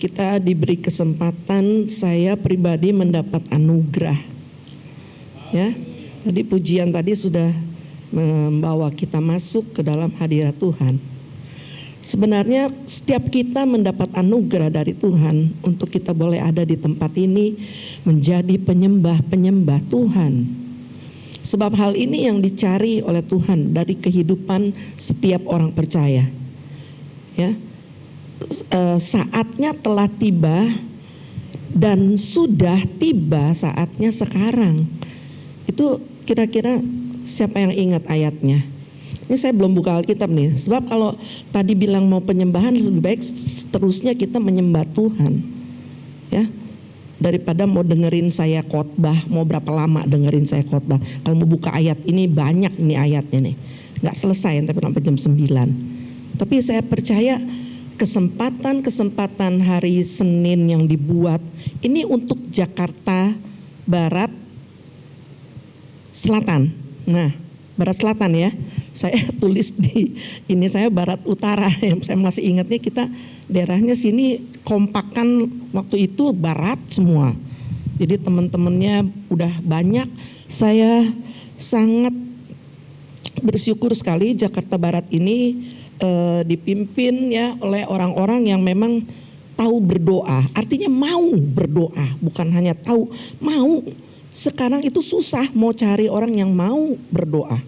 kita diberi kesempatan, saya pribadi mendapat anugerah. Ya, tadi pujian tadi sudah membawa kita masuk ke dalam hadirat Tuhan. Sebenarnya setiap kita mendapat anugerah dari Tuhan untuk kita boleh ada di tempat ini menjadi penyembah-penyembah Tuhan. Sebab hal ini yang dicari oleh Tuhan dari kehidupan setiap orang percaya. Ya, saatnya telah tiba dan sudah tiba saatnya sekarang. Itu kira-kira siapa yang ingat ayatnya? Ini saya belum buka Alkitab nih, sebab kalau tadi bilang mau penyembahan lebih baik seterusnya kita menyembah Tuhan, ya, daripada mau dengerin saya khotbah, mau berapa lama dengerin saya khotbah. Kalau mau buka ayat ini banyak nih ayatnya nih, nggak selesai tapi sampai jam 9. Tapi saya percaya kesempatan hari Senin yang dibuat ini untuk Jakarta Barat Selatan. Nah, Barat Selatan ya. Saya tulis di ini, saya Barat Utara. Yang saya masih ingatnya kita daerahnya sini kompakan waktu itu barat semua. Jadi teman-temannya udah banyak. Saya sangat bersyukur sekali Jakarta Barat ini dipimpin ya oleh orang-orang yang memang tahu berdoa. Artinya mau berdoa, bukan hanya tahu, mau. Sekarang itu susah mau cari orang yang mau berdoa.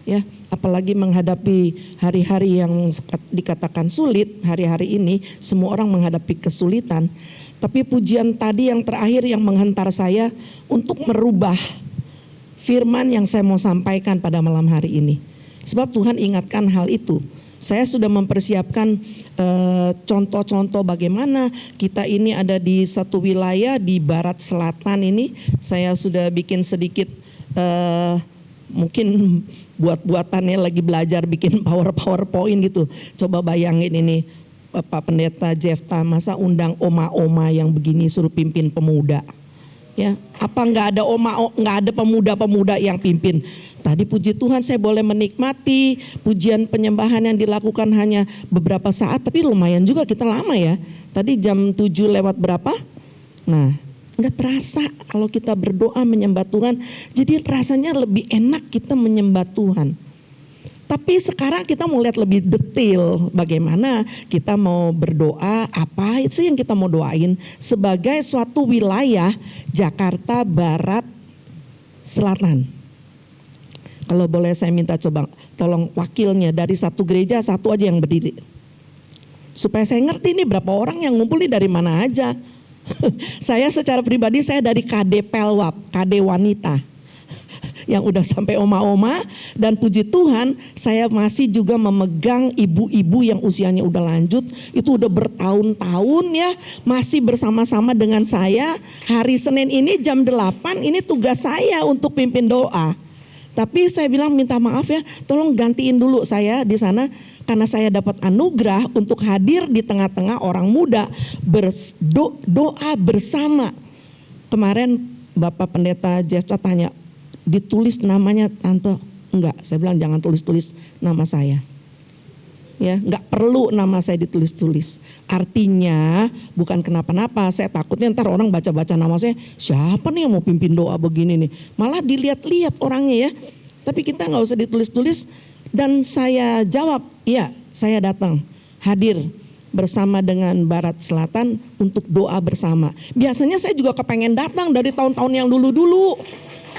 Ya, apalagi menghadapi hari-hari yang dikatakan sulit, hari-hari ini semua orang menghadapi kesulitan. Tapi pujian tadi yang terakhir yang menghentar saya untuk merubah firman yang saya mau sampaikan pada malam hari ini. Sebab Tuhan ingatkan hal itu. Saya sudah mempersiapkan contoh-contoh bagaimana kita ini ada di satu wilayah di Barat Selatan ini. Saya sudah bikin sedikit mungkin buat-buatannya lagi belajar bikin PowerPoint gitu. Coba bayangin ini Pak Pendeta Jefta, masa undang oma-oma yang begini suruh pimpin pemuda. Ya, apa nggak ada pemuda-pemuda yang pimpin? Tadi puji Tuhan saya boleh menikmati pujian penyembahan yang dilakukan hanya beberapa saat, tapi lumayan juga kita lama ya. Tadi jam 7 lewat berapa? Nah, nggak terasa kalau kita berdoa menyembah Tuhan. Jadi rasanya lebih enak kita menyembah Tuhan. Tapi sekarang kita mau lihat lebih detail bagaimana kita mau berdoa, apa sih yang kita mau doain sebagai suatu wilayah Jakarta Barat Selatan. Kalau boleh saya minta coba tolong wakilnya dari satu gereja satu aja yang berdiri. Supaya saya ngerti nih berapa orang yang ngumpul nih dari mana aja. Saya secara pribadi saya dari KD Pelwap, KD Wanita. Yang udah sampai oma-oma, dan puji Tuhan saya masih juga memegang ibu-ibu yang usianya udah lanjut, itu udah bertahun-tahun ya, masih bersama-sama dengan saya. Hari Senin ini jam 8 ini tugas saya untuk pimpin doa. Tapi saya bilang minta maaf ya, tolong gantiin dulu saya di sana karena saya dapat anugerah untuk hadir di tengah-tengah orang muda berdoa bersama. Kemarin Bapak Pendeta Jefta tanya, ditulis namanya Tante? Enggak, saya bilang jangan tulis-tulis nama saya. Ya, enggak perlu nama saya ditulis-tulis. Artinya bukan kenapa-napa, saya takutnya ntar orang baca-baca nama saya, siapa nih yang mau pimpin doa begini nih. Malah dilihat-lihat orangnya ya. Tapi kita enggak usah ditulis-tulis. Dan saya jawab, iya saya datang, hadir bersama dengan Barat Selatan untuk doa bersama. Biasanya saya juga kepengen datang dari tahun-tahun yang dulu-dulu.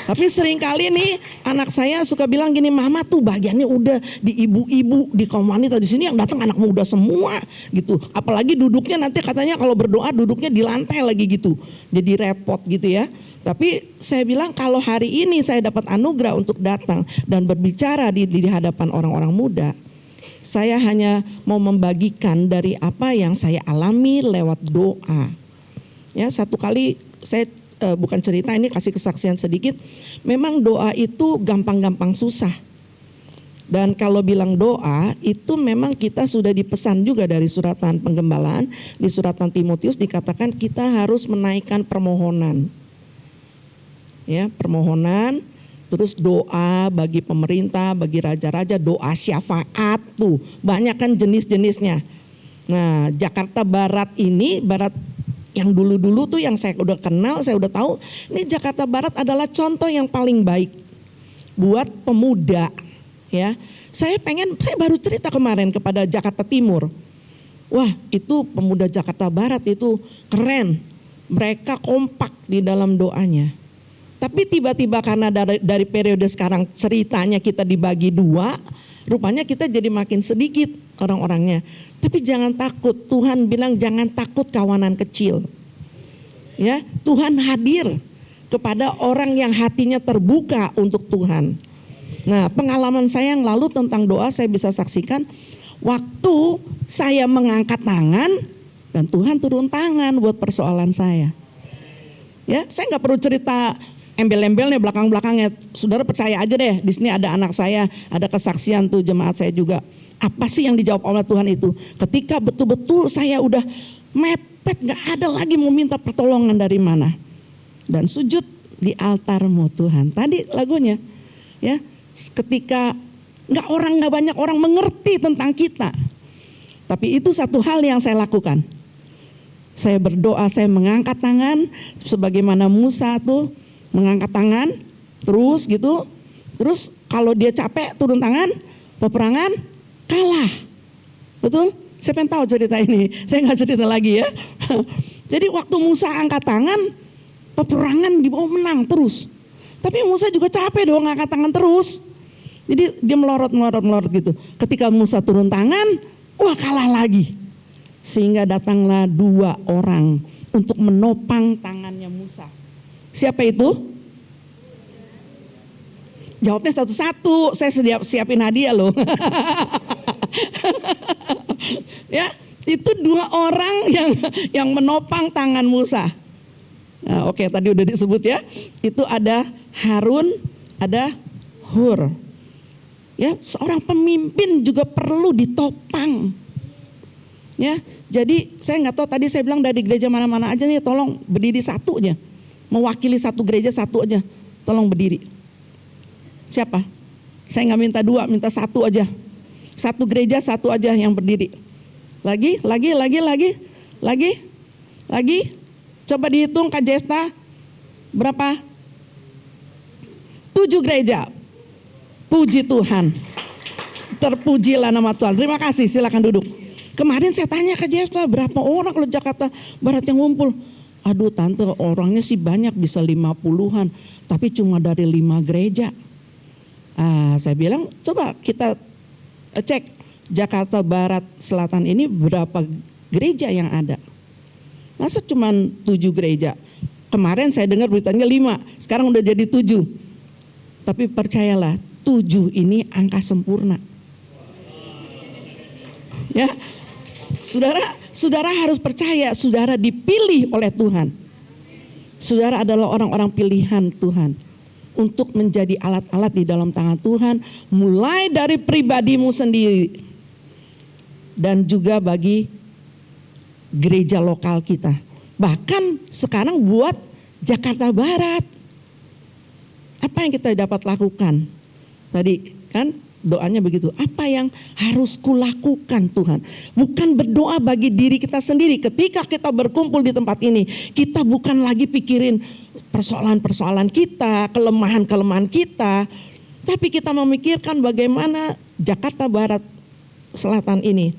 Tapi seringkali nih anak saya suka bilang gini, mama tuh bagiannya udah di ibu-ibu, di kaum wanita, di sini yang datang anak muda semua gitu. Apalagi duduknya nanti katanya kalau berdoa duduknya di lantai lagi gitu. Jadi repot gitu ya. Tapi saya bilang kalau hari ini saya dapat anugerah untuk datang dan berbicara di hadapan orang-orang muda. Saya hanya mau membagikan dari apa yang saya alami lewat doa. Ya, satu kali saya bukan cerita, ini kasih kesaksian sedikit. Memang doa itu gampang-gampang susah. Dan kalau bilang doa itu memang kita sudah dipesan juga dari suratan penggembalaan. Di suratan Timotius dikatakan kita harus menaikkan permohonan. Ya, permohonan, terus doa bagi pemerintah, bagi raja-raja, doa syafaat tuh. Banyak kan jenis-jenisnya. Nah, Jakarta Barat ini, Barat yang dulu-dulu tuh yang saya udah kenal, saya udah tahu, ini Jakarta Barat adalah contoh yang paling baik buat pemuda, ya. Saya baru cerita kemarin kepada Jakarta Timur. Wah, itu pemuda Jakarta Barat itu keren. Mereka kompak di dalam doanya. Tapi tiba-tiba karena dari periode sekarang ceritanya kita dibagi dua, rupanya kita jadi makin sedikit orang-orangnya. Tapi jangan takut, Tuhan bilang jangan takut kawanan kecil. Ya, Tuhan hadir kepada orang yang hatinya terbuka untuk Tuhan. Nah, pengalaman saya yang lalu tentang doa saya bisa saksikan waktu saya mengangkat tangan dan Tuhan turun tangan buat persoalan saya. Ya, saya nggak perlu cerita embel-embelnya belakang-belakangnya. Saudara percaya aja deh, di sini ada anak saya, ada kesaksian tuh jemaat saya juga. Apa sih yang dijawab oleh Tuhan itu? Ketika betul-betul saya udah mepet, gak ada lagi mau minta pertolongan dari mana. Dan sujud di altar-Mu Tuhan. Tadi lagunya, ya, ketika gak banyak orang mengerti tentang kita. Tapi itu satu hal yang saya lakukan. Saya berdoa, saya mengangkat tangan, sebagaimana Musa tuh mengangkat tangan, terus gitu. Terus kalau dia capek turun tangan, peperangan kalah. Betul? Saya pengen tahu cerita ini. Saya nggak cerita lagi ya. Jadi waktu Musa angkat tangan, peperangan di bawah menang terus. Tapi Musa juga capek dong angkat tangan terus. Jadi dia melorot gitu. Ketika Musa turun tangan, wah kalah lagi. Sehingga datanglah 2 orang untuk menopang tangannya Musa. Siapa itu? Jawabnya satu-satu, saya siapin hadiah loh. Ya, itu 2 orang yang menopang tangan Musa. Nah, oke, tadi udah disebut ya. Itu ada Harun, ada Hur. Ya, seorang pemimpin juga perlu ditopang. Ya, jadi saya nggak tahu tadi saya bilang dari gereja mana-mana aja nih, tolong berdiri satu aja. Mewakili satu gereja satu aja, tolong berdiri. Siapa? Saya nggak minta 2, minta 1 aja. Satu gereja satu aja yang berdiri. Lagi. Coba dihitung Kak Jesta, berapa? 7 gereja. Puji Tuhan. Terpujilah nama Tuhan. Terima kasih, silakan duduk. Kemarin saya tanya Kak Jesta, berapa orang kalau Jakarta Barat yang ngumpul? Aduh tante, orangnya sih banyak, bisa 50-an. Tapi cuma dari 5 gereja. Saya bilang coba kita cek Jakarta Barat Selatan ini berapa gereja yang ada. Masa cuma 7 gereja. Kemarin saya dengar beritanya 5, sekarang udah jadi 7. Tapi percayalah 7 ini angka sempurna. Ya, saudara harus percaya, saudara dipilih oleh Tuhan. Saudara adalah orang-orang pilihan Tuhan untuk menjadi alat-alat di dalam tangan Tuhan, mulai dari pribadimu sendiri dan juga bagi gereja lokal kita. Bahkan sekarang buat Jakarta Barat. Apa yang kita dapat lakukan? Tadi kan doanya begitu. Apa yang harus kulakukan Tuhan? Bukan berdoa bagi diri kita sendiri. Ketika kita berkumpul di tempat ini, kita bukan lagi pikirin persoalan-persoalan kita, kelemahan-kelemahan kita. Tapi kita memikirkan bagaimana Jakarta Barat Selatan ini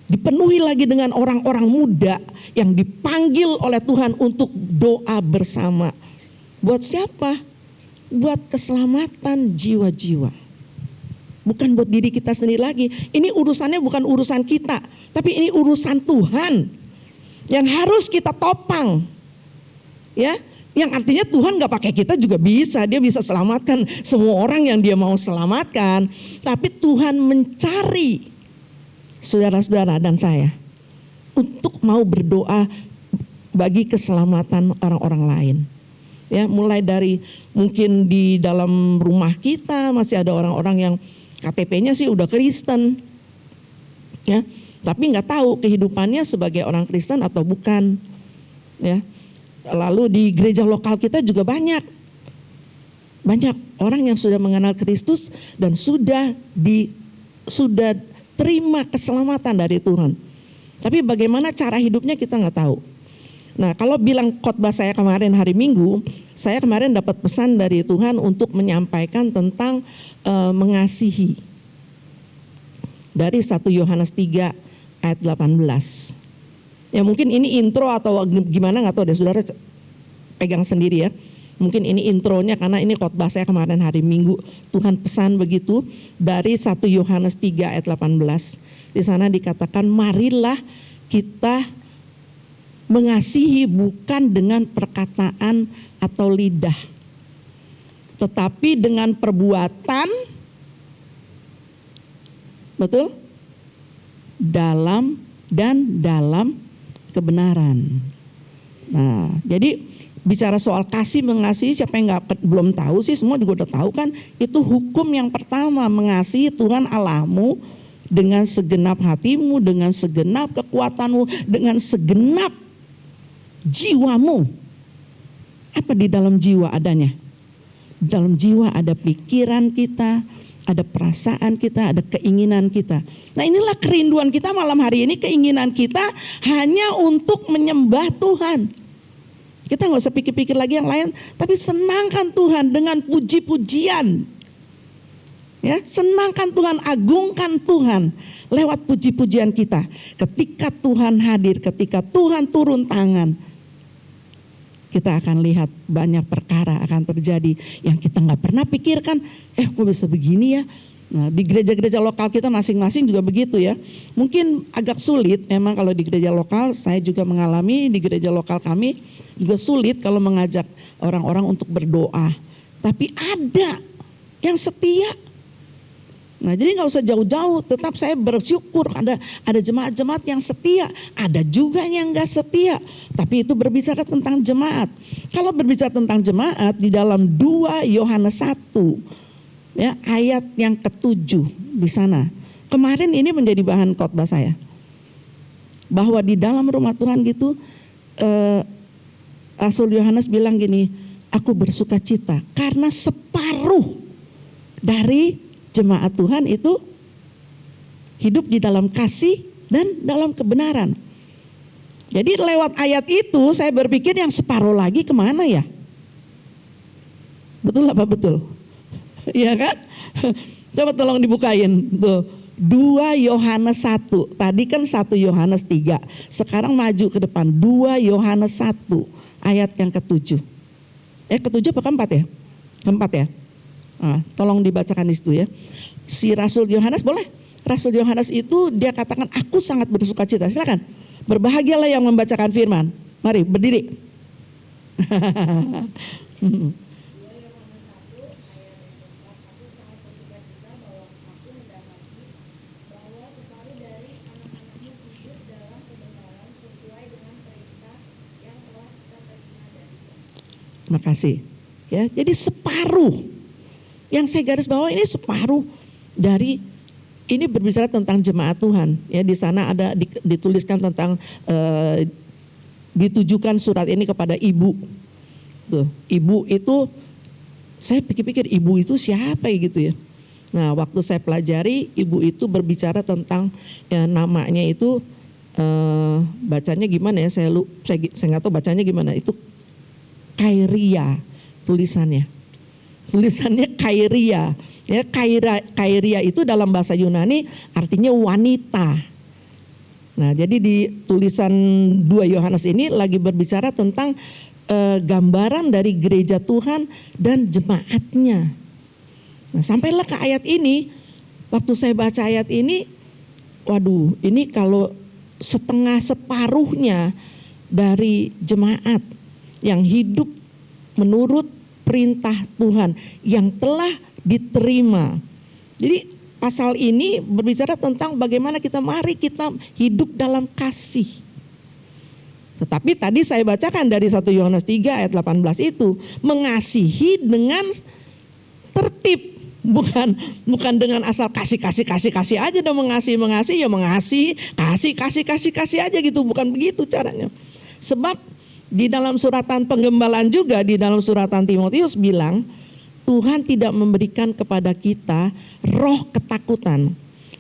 dipenuhi lagi dengan orang-orang muda yang dipanggil oleh Tuhan untuk doa bersama. Buat siapa? Buat keselamatan jiwa-jiwa. Bukan buat diri kita sendiri lagi. Ini urusannya bukan urusan kita, tapi ini urusan Tuhan yang harus kita topang. Ya, yang artinya Tuhan gak pakai kita juga bisa. Dia bisa selamatkan semua orang yang dia mau selamatkan. Tapi Tuhan mencari saudara-saudara dan saya untuk mau berdoa bagi keselamatan orang-orang lain. Ya, mulai dari mungkin di dalam rumah kita masih ada orang-orang yang KTP-nya sih udah Kristen, ya, tapi nggak tahu kehidupannya sebagai orang Kristen atau bukan, ya. Lalu di gereja lokal kita juga banyak orang yang sudah mengenal Kristus dan sudah terima keselamatan dari Tuhan. Tapi bagaimana cara hidupnya kita nggak tahu. Nah, kalau bilang khotbah saya kemarin hari Minggu, saya kemarin dapat pesan dari Tuhan untuk menyampaikan tentang mengasihi. Dari 1 Yohanes 3 ayat 18. Ya mungkin ini intro atau gimana nggak tahu deh, saudara pegang sendiri ya. Mungkin ini intronya karena ini khotbah saya kemarin hari Minggu. Tuhan pesan begitu dari 1 Yohanes 3 ayat 18. Di sana dikatakan, marilah kita mengasihi bukan dengan perkataan atau lidah, tetapi dengan perbuatan, betul? Dalam kebenaran. Nah, jadi bicara soal kasih mengasihi, siapa yang belum tahu sih, semua juga udah tahu kan, itu hukum yang pertama, mengasihi Tuhan Allahmu dengan segenap hatimu, dengan segenap kekuatanmu, dengan segenap jiwamu. Apa di dalam jiwa adanya? Di dalam jiwa ada pikiran kita, ada perasaan kita, ada keinginan kita. Nah, inilah kerinduan kita malam hari ini, keinginan kita hanya untuk menyembah Tuhan. Kita nggak usah pikir-pikir lagi yang lain, tapi senangkan Tuhan dengan puji-pujian. Ya, senangkan Tuhan, agungkan Tuhan lewat puji-pujian kita. Ketika Tuhan hadir, ketika Tuhan turun tangan, kita akan lihat banyak perkara akan terjadi yang kita nggak pernah pikirkan. Kok bisa begini ya? Nah, di gereja-gereja lokal kita masing-masing juga begitu ya. Mungkin agak sulit memang kalau di gereja lokal, saya juga mengalami di gereja lokal kami juga sulit kalau mengajak orang-orang untuk berdoa. Tapi ada yang setia. Nah, jadi nggak usah jauh-jauh, tetap saya bersyukur ada jemaat-jemaat yang setia, ada juga yang nggak setia, tapi itu berbicara tentang jemaat. Kalau berbicara tentang jemaat di dalam 2 Yohanes 1 ya, ayat yang ke-7 di sana. Kemarin ini menjadi bahan khotbah saya. Bahwa di dalam rumah Tuhan gitu Rasul Yohanes bilang gini, aku bersuka cita karena separuh dari jemaat Tuhan itu hidup di dalam kasih dan dalam kebenaran. Jadi lewat ayat itu saya berpikir yang separuh lagi kemana ya? Betul apa betul? Iya kan? Coba tolong dibukain. Tuh, 2 Yohanes 1. Tadi kan 1 Yohanes 3. Sekarang maju ke depan. 2 Yohanes 1 ayat yang ke-7. Ke-7 apa ke-4 ya? Ke-4 ya? Nah, tolong dibacakan di situ ya. Si Rasul Yohanes, boleh? Rasul Yohanes itu dia katakan, aku sangat bersuka cita. Silakan. Berbahagialah yang membacakan firman. Mari berdiri. Terima kasih. Ya, jadi separuh. Yang saya garis bawah ini separuh dari, ini berbicara tentang jemaat Tuhan. Ya, di sana ada dituliskan tentang ditujukan surat ini kepada ibu. Tuh, ibu itu saya pikir-pikir ibu itu siapa ya gitu ya. Nah, waktu saya pelajari ibu itu berbicara tentang namanya itu bacanya gimana ya? Saya nggak tahu bacanya gimana. Itu Kairia tulisannya. Tulisannya Kairia. Ya, Kairia itu dalam bahasa Yunani artinya wanita. Nah, jadi di tulisan 2 Yohanes ini lagi berbicara tentang gambaran dari gereja Tuhan dan jemaatnya. Nah, sampailah ke ayat ini, waktu saya baca ayat ini, waduh, ini kalau setengah separuhnya dari jemaat yang hidup menurut perintah Tuhan yang telah diterima. Jadi pasal ini berbicara tentang bagaimana mari kita hidup dalam kasih. Tetapi tadi saya bacakan dari 1 Yohanes 3 ayat 18 itu, mengasihi dengan tertib. Bukan dengan asal kasih aja dan mengasihi ya mengasihi, kasih aja gitu, bukan begitu caranya. Sebab di dalam suratan penggembalaan juga, di dalam suratan Timotius bilang, Tuhan tidak memberikan kepada kita roh ketakutan,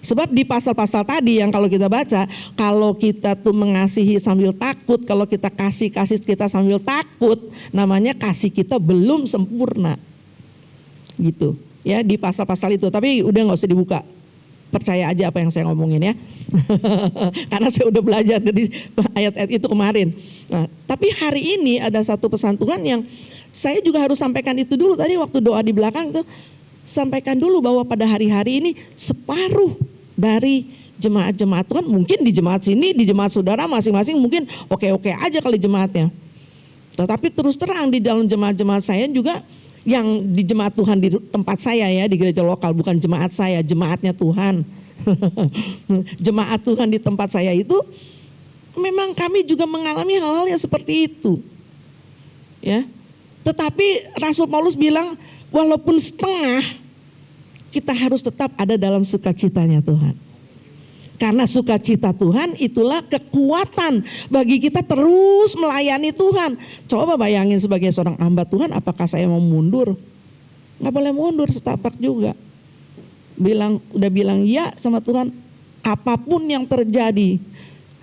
Sebab di pasal-pasal tadi yang kalau kita baca, kalau kita tuh mengasihi sambil takut, kalau kita kasih kita sambil takut, namanya kasih kita belum sempurna. Gitu ya, di pasal-pasal itu. Tapi udah gak usah dibuka, percaya aja apa yang saya ngomongin ya. Karena saya udah belajar dari ayat-ayat itu kemarin. Nah, tapi hari ini ada satu pesan Tuhan yang saya juga harus sampaikan itu dulu. Tadi waktu doa di belakang tuh, sampaikan dulu bahwa pada hari-hari ini separuh dari jemaat-jemaat Tuhan, mungkin di jemaat sini, di jemaat saudara masing-masing mungkin oke-oke aja kali jemaatnya. Tetapi terus terang di dalam jemaat-jemaat saya juga, yang di jemaat Tuhan di tempat saya ya, di gereja lokal, bukan jemaat saya, jemaatnya Tuhan. Jemaat Tuhan di tempat saya itu memang kami juga mengalami hal-hal yang seperti itu. Ya. Tetapi Rasul Paulus bilang walaupun setengah, kita harus tetap ada dalam sukacitanya Tuhan. Karena sukacita Tuhan itulah kekuatan bagi kita terus melayani Tuhan. Coba bayangin sebagai seorang hamba Tuhan, apakah saya mau mundur? Gak boleh mundur setapak juga. Udah bilang ya sama Tuhan, apapun yang terjadi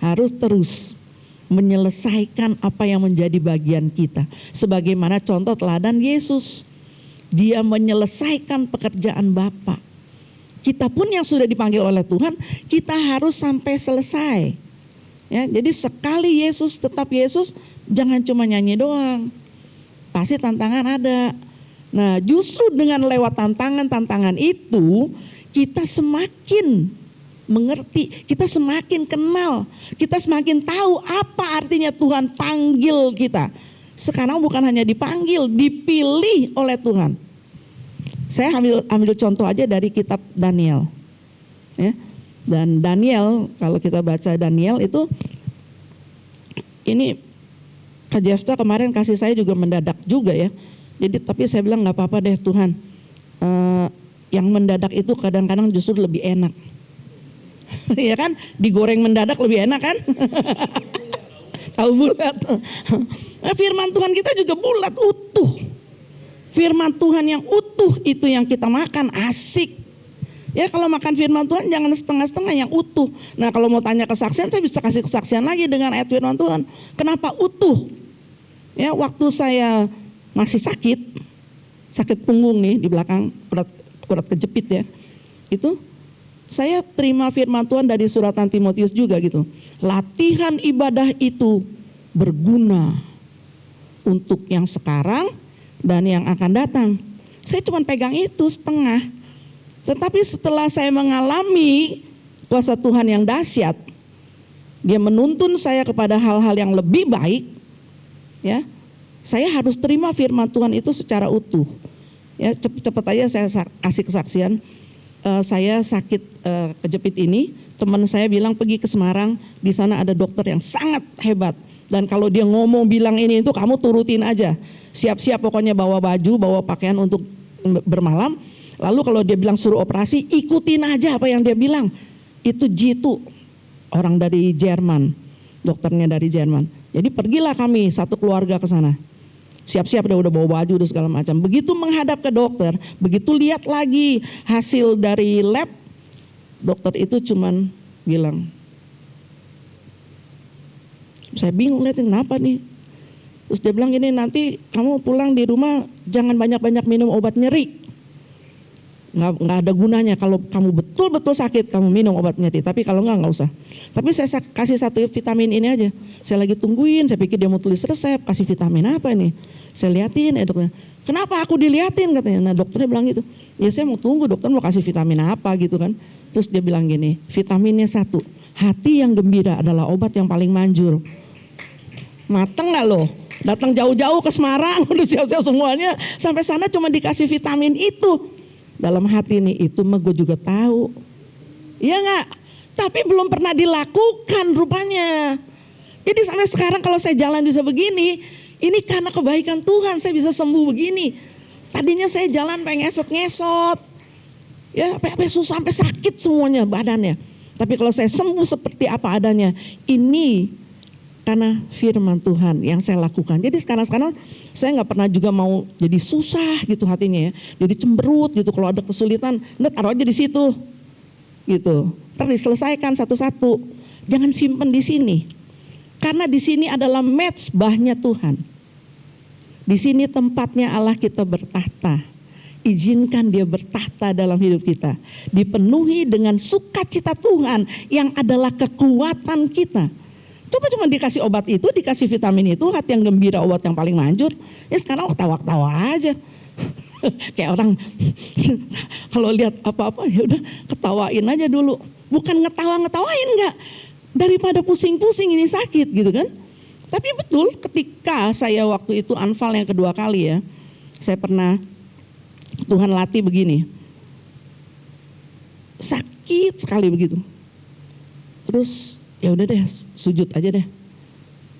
harus terus menyelesaikan apa yang menjadi bagian kita. Sebagaimana contoh teladan Yesus. Dia menyelesaikan pekerjaan Bapa. Kita pun yang sudah dipanggil oleh Tuhan, kita harus sampai selesai. Ya, jadi sekali Yesus tetap Yesus, jangan cuma nyanyi doang. Pasti tantangan ada. Nah, justru dengan lewat tantangan-tantangan itu, kita semakin mengerti, kita semakin kenal, kita semakin tahu apa artinya Tuhan panggil kita. Sekarang bukan hanya dipanggil, dipilih oleh Tuhan. Saya ambil contoh aja dari kitab Daniel. Ya. Dan Daniel, kalau kita baca Daniel itu, ini Kak Jefta kemarin kasih saya juga mendadak juga ya. Jadi tapi saya bilang gak apa-apa deh Tuhan. Yang mendadak itu kadang-kadang justru lebih enak. Ya kan, digoreng mendadak lebih enak kan. Tahu bulat. Nah, firman Tuhan kita juga bulat, utuh. Firman Tuhan yang utuh itu yang kita makan, asik. Ya kalau makan firman Tuhan jangan setengah-setengah, yang utuh. Nah kalau mau tanya kesaksian, saya bisa kasih kesaksian lagi dengan ayat firman Tuhan. Kenapa utuh? Ya waktu saya masih sakit punggung nih di belakang, kurat kejepit ya. Itu saya terima firman Tuhan dari suratan Timotius juga gitu. Latihan ibadah itu berguna untuk yang sekarang dan yang akan datang. Saya cuma pegang itu setengah. Tetapi setelah saya mengalami kuasa Tuhan yang dahsyat, dia menuntun saya kepada hal-hal yang lebih baik, ya, saya harus terima firman Tuhan itu secara utuh. Ya, cepat aja saya kasih kesaksian. Saya sakit kejepit ini, teman saya bilang pergi ke Semarang, di sana ada dokter yang sangat hebat. Dan kalau dia ngomong bilang ini itu kamu turutin aja. Siap-siap pokoknya bawa baju, bawa pakaian untuk bermalam. Lalu kalau dia bilang suruh operasi, ikutin aja apa yang dia bilang. Itu jitu, orang dari Jerman, dokternya dari Jerman. Jadi pergilah kami satu keluarga ke sana. Siap-siap udah bawa baju dan segala macam. Begitu menghadap ke dokter, begitu lihat lagi hasil dari lab, dokter itu cuman bilang, saya bingung lihatin kenapa nih. Terus dia bilang gini, nanti kamu pulang di rumah jangan banyak-banyak minum obat nyeri. Nggak ada gunanya kalau kamu betul-betul sakit kamu minum obat nyeri. Tapi kalau nggak usah. Tapi saya kasih satu vitamin ini aja. Saya lagi tungguin, saya pikir dia mau tulis resep, kasih vitamin apa nih. Saya liatin dokternya. Kenapa aku diliatin katanya. Nah dokternya bilang gitu. Ya saya mau tunggu dokter mau kasih vitamin apa gitu kan. Terus dia bilang gini, vitaminnya satu. Hati yang gembira adalah obat yang paling manjur. Mateng gak loh? Datang jauh-jauh ke Semarang, udah siap-siap semuanya. Sampai sana cuma dikasih vitamin itu. Dalam hati nih, itu mah gue juga tahu. Iya gak? Tapi belum pernah dilakukan rupanya. Jadi sampai sekarang kalau saya jalan bisa begini, ini karena kebaikan Tuhan saya bisa sembuh begini. Tadinya saya jalan pengen ngesot-ngesot. Ya sampai susah, sampai sakit semuanya badannya. Tapi kalau saya sembuh seperti apa adanya, ini karena firman Tuhan yang saya lakukan. Jadi sekarang saya nggak pernah juga mau jadi susah gitu hatinya ya. Jadi cemberut gitu kalau ada kesulitan, nggak taruh aja di situ. gitu. Terus diselesaikan satu-satu. Jangan simpen di sini. Karena di sini adalah mezbahnya Tuhan. Di sini tempatnya Allah kita bertahta. Izinkan dia bertahta dalam hidup kita. Dipenuhi dengan sukacita Tuhan yang adalah kekuatan kita. Coba cuma dikasih obat itu, dikasih vitamin itu, hati yang gembira obat yang paling manjur. Ya sekarang ketawa-ketawa aja. Kayak orang kalau lihat apa-apa ya udah ketawain aja dulu. Bukan ngetawain enggak. Daripada pusing-pusing ini sakit gitu kan. Tapi betul ketika saya waktu itu anfal yang kedua kali ya. Saya pernah Tuhan latih begini. Sakit sekali begitu. Terus ya udah deh sujud aja deh.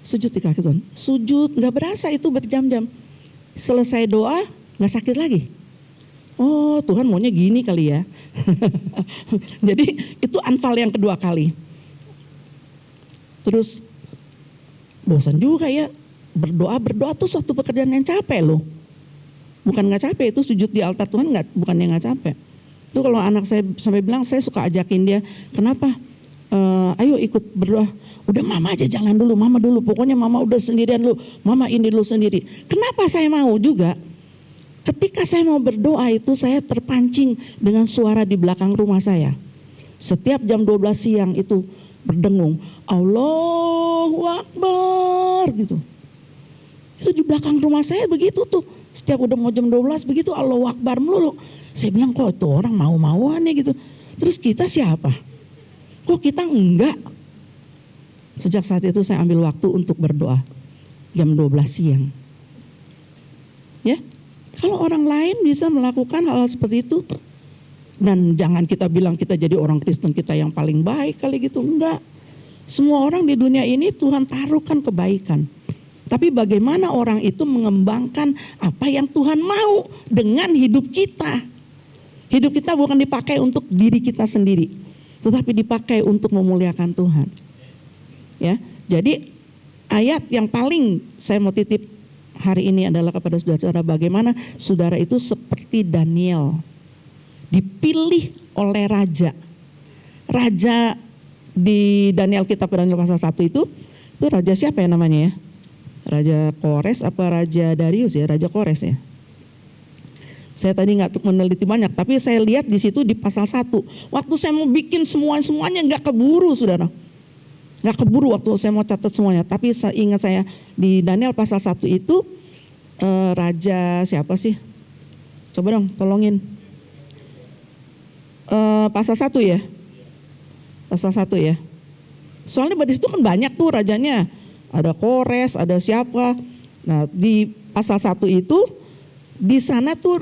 Sujud di kaki Tuhan. Sujud enggak berasa itu berjam-jam. Selesai doa nggak sakit lagi. Oh Tuhan maunya gini kali ya. Jadi itu anfal yang kedua kali. Terus bosan juga ya. Berdoa tuh suatu pekerjaan yang capek loh. Bukan nggak capek, itu sujud di altar Tuhan bukan yang nggak capek. Itu kalau anak saya sampai bilang, saya suka ajakin dia, kenapa? Ayo ikut berdoa. Udah mama aja jalan dulu, mama dulu. Pokoknya mama udah sendirian dulu, mama ini dulu sendiri. Kenapa saya mau juga? Ketika saya mau berdoa itu saya terpancing dengan suara di belakang rumah saya. Setiap jam 12 siang itu berdengung, Allahu Akbar gitu. Itu di belakang rumah saya begitu tuh. Setiap udah mau jam 12 begitu Allahu Akbar melulu. Saya bilang kok itu orang mau-mauannya gitu. Terus kita siapa? Kok kita enggak? Sejak saat itu saya ambil waktu untuk berdoa. Jam 12 siang. Ya. Kalau orang lain bisa melakukan hal seperti itu, dan jangan kita bilang kita jadi orang Kristen kita yang paling baik kali gitu, enggak. Semua orang di dunia ini Tuhan taruhkan kebaikan. Tapi bagaimana orang itu mengembangkan apa yang Tuhan mau dengan hidup kita. Hidup kita bukan dipakai untuk diri kita sendiri, tetapi dipakai untuk memuliakan Tuhan. Ya, jadi ayat yang paling saya mau titip hari ini adalah kepada saudara-saudara, bagaimana saudara itu seperti Daniel, dipilih oleh raja. Raja di Daniel, kitab Daniel pasal 1 itu raja siapa ya namanya ya? Raja Kores apa Raja Darius ya? Raja Kores ya. Saya tadi nggak meneliti banyak, tapi saya lihat di situ di pasal 1. Waktu saya mau bikin semuanya nggak keburu saudara. Nggak keburu waktu saya mau catat semuanya. Tapi ingat saya di Daniel pasal 1 itu raja siapa sih? Coba dong tolongin. Pasal 1 ya. Pasal 1 ya. Soalnya di situ kan banyak tuh rajanya. Ada Kores, ada siapa. Nah di pasal 1 itu di sana tuh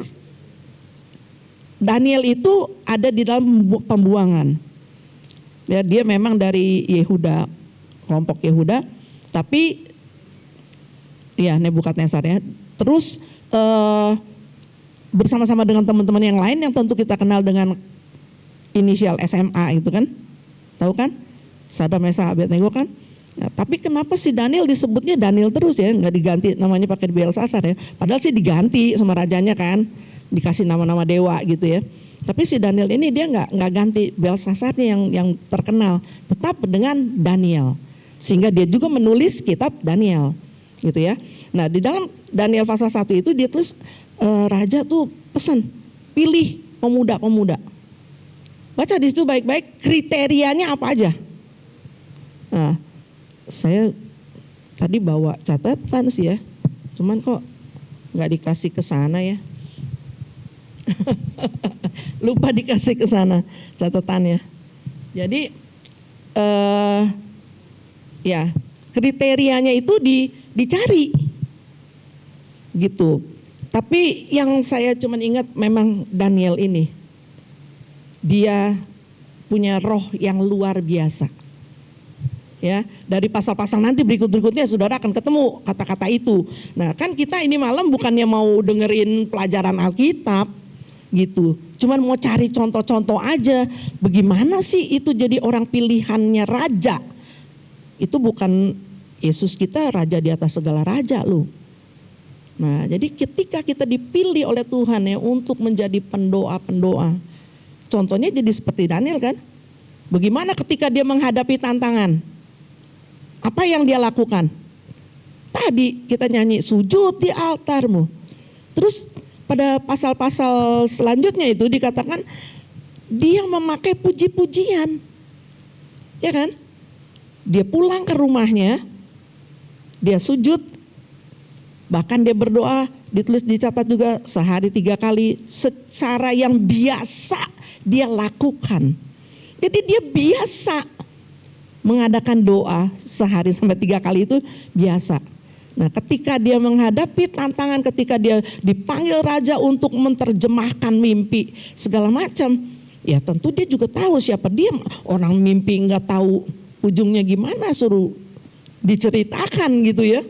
Daniel itu ada di dalam pembuangan. Ya, dia memang dari Yehuda, kelompok Yehuda, tapi ya Nebukadnezar ya. Terus bersama-sama dengan teman-teman yang lain yang tentu kita kenal dengan inisial SMA itu kan, tahu kan? Sadrak Mesak Abednego kan. Nah, tapi kenapa si Daniel disebutnya Daniel terus ya, nggak diganti namanya pakai Belsasar ya? Padahal sih diganti sama rajanya kan, dikasih nama-nama dewa gitu ya. Tapi si Daniel ini dia nggak ganti Belsasarnya yang terkenal, tetap dengan Daniel. Sehingga dia juga menulis kitab Daniel, gitu ya. Nah di dalam Daniel pasal 1 itu dia tulis raja tuh pesan pilih pemuda-pemuda. Baca di situ baik-baik kriterianya apa aja. Nah, saya tadi bawa catatan sih ya, cuman kok nggak dikasih ke sana ya. Lupa dikasih ke sana catatannya. Jadi ya kriterianya itu dicari gitu. Tapi yang saya cuman ingat memang Daniel ini, dia punya roh yang luar biasa. Ya, dari pasal-pasal nanti berikut-berikutnya saudara akan ketemu kata-kata itu. Nah, kan kita ini malam bukannya mau dengerin pelajaran Alkitab gitu. Cuman mau cari contoh-contoh aja. Bagaimana sih itu jadi orang pilihannya raja? Itu bukan Yesus kita raja di atas segala raja loh. Nah, jadi ketika kita dipilih oleh Tuhan ya untuk menjadi pendoa-pendoa. Contohnya jadi seperti Daniel kan? Bagaimana ketika dia menghadapi tantangan? Apa yang dia lakukan? Tadi kita nyanyi sujud di altarmu. Terus pada pasal-pasal selanjutnya itu dikatakan dia memakai puji-pujian. Ya kan? Dia pulang ke rumahnya, dia sujud, bahkan dia berdoa, ditulis dicatat juga sehari 3 kali secara yang biasa dia lakukan. Jadi dia biasa mengadakan doa sehari sampai 3 kali itu biasa. Nah, ketika dia menghadapi tantangan, ketika dia dipanggil raja untuk menerjemahkan mimpi segala macam, ya tentu dia juga tahu siapa dia. Orang mimpi nggak tahu ujungnya gimana, suruh diceritakan gitu ya.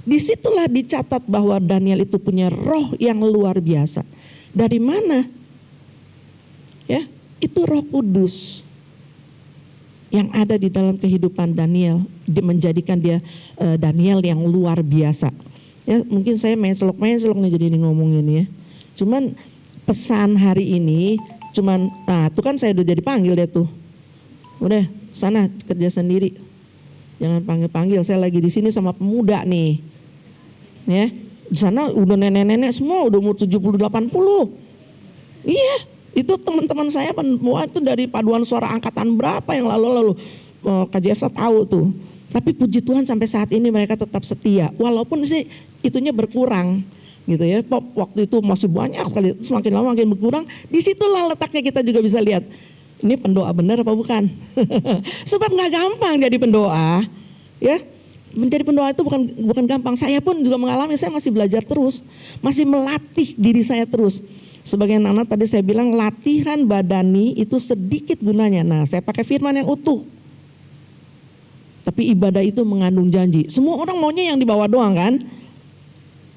Disitulah dicatat bahwa Daniel itu punya roh yang luar biasa. Dari mana? Ya, itu Roh Kudus yang ada di dalam kehidupan Daniel, menjadikan dia Daniel yang luar biasa. Ya, mungkin saya mencelok nih jadi ini ngomongin ya. Cuman pesan hari ini cuman, nah itu kan saya udah jadi panggil deh tuh. Udah sana kerja sendiri. Jangan panggil-panggil, saya lagi di sini sama pemuda nih. Ya, di sana udah nenek-nenek semua udah umur 70-80. Iya, itu teman-teman saya semua itu dari paduan suara angkatan berapa yang lalu KJF tahu tuh. Tapi puji Tuhan sampai saat ini mereka tetap setia. Walaupun sih itunya berkurang gitu ya. Waktu itu masih banyak sekali, semakin lama makin berkurang. Disitulah letaknya kita juga bisa lihat. Ini pendoa benar apa bukan? Sebab nggak gampang jadi pendoa, ya. Menjadi pendoa itu bukan gampang. Saya pun juga mengalami, saya masih belajar terus, masih melatih diri saya terus. Sebagai anak tadi saya bilang latihan badani itu sedikit gunanya. Nah, saya pakai firman yang utuh. Tapi ibadah itu mengandung janji. Semua orang maunya yang di bawah doang kan?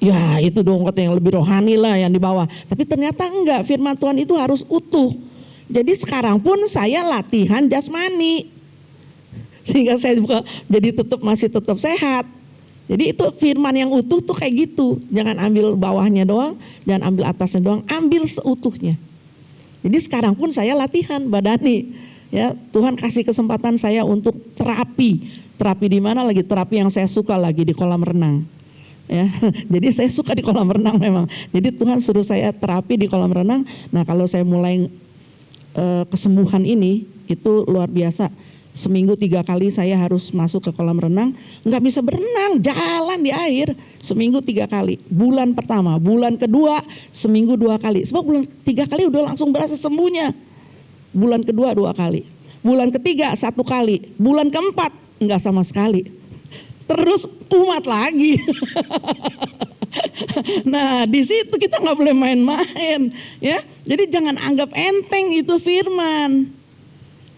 Ya itu dong kata yang lebih rohani lah yang di bawah. Tapi ternyata enggak, firman Tuhan itu harus utuh. Jadi sekarang pun saya latihan jasmani. Sehingga saya juga jadi masih tetap sehat. Jadi itu firman yang utuh tuh kayak gitu. Jangan ambil bawahnya doang, jangan ambil atasnya doang, ambil seutuhnya. Jadi sekarang pun saya latihan badani. Ya, Tuhan kasih kesempatan saya untuk terapi. Terapi di mana lagi? Terapi yang saya suka lagi di kolam renang. Ya, jadi saya suka di kolam renang memang. Jadi Tuhan suruh saya terapi di kolam renang. Nah, kalau saya mulai kesembuhan ini itu luar biasa. Seminggu 3 kali saya harus masuk ke kolam renang, nggak bisa berenang, jalan di air. Seminggu 3 kali. Bulan pertama, bulan kedua seminggu 2 kali. Sebab bulan 3 kali udah langsung berasa sembuhnya. Bulan kedua 2 kali. Bulan ketiga 1 kali. Bulan keempat nggak sama sekali. Terus kumat lagi. Nah di situ kita nggak boleh main-main, ya. Jadi jangan anggap enteng itu firman.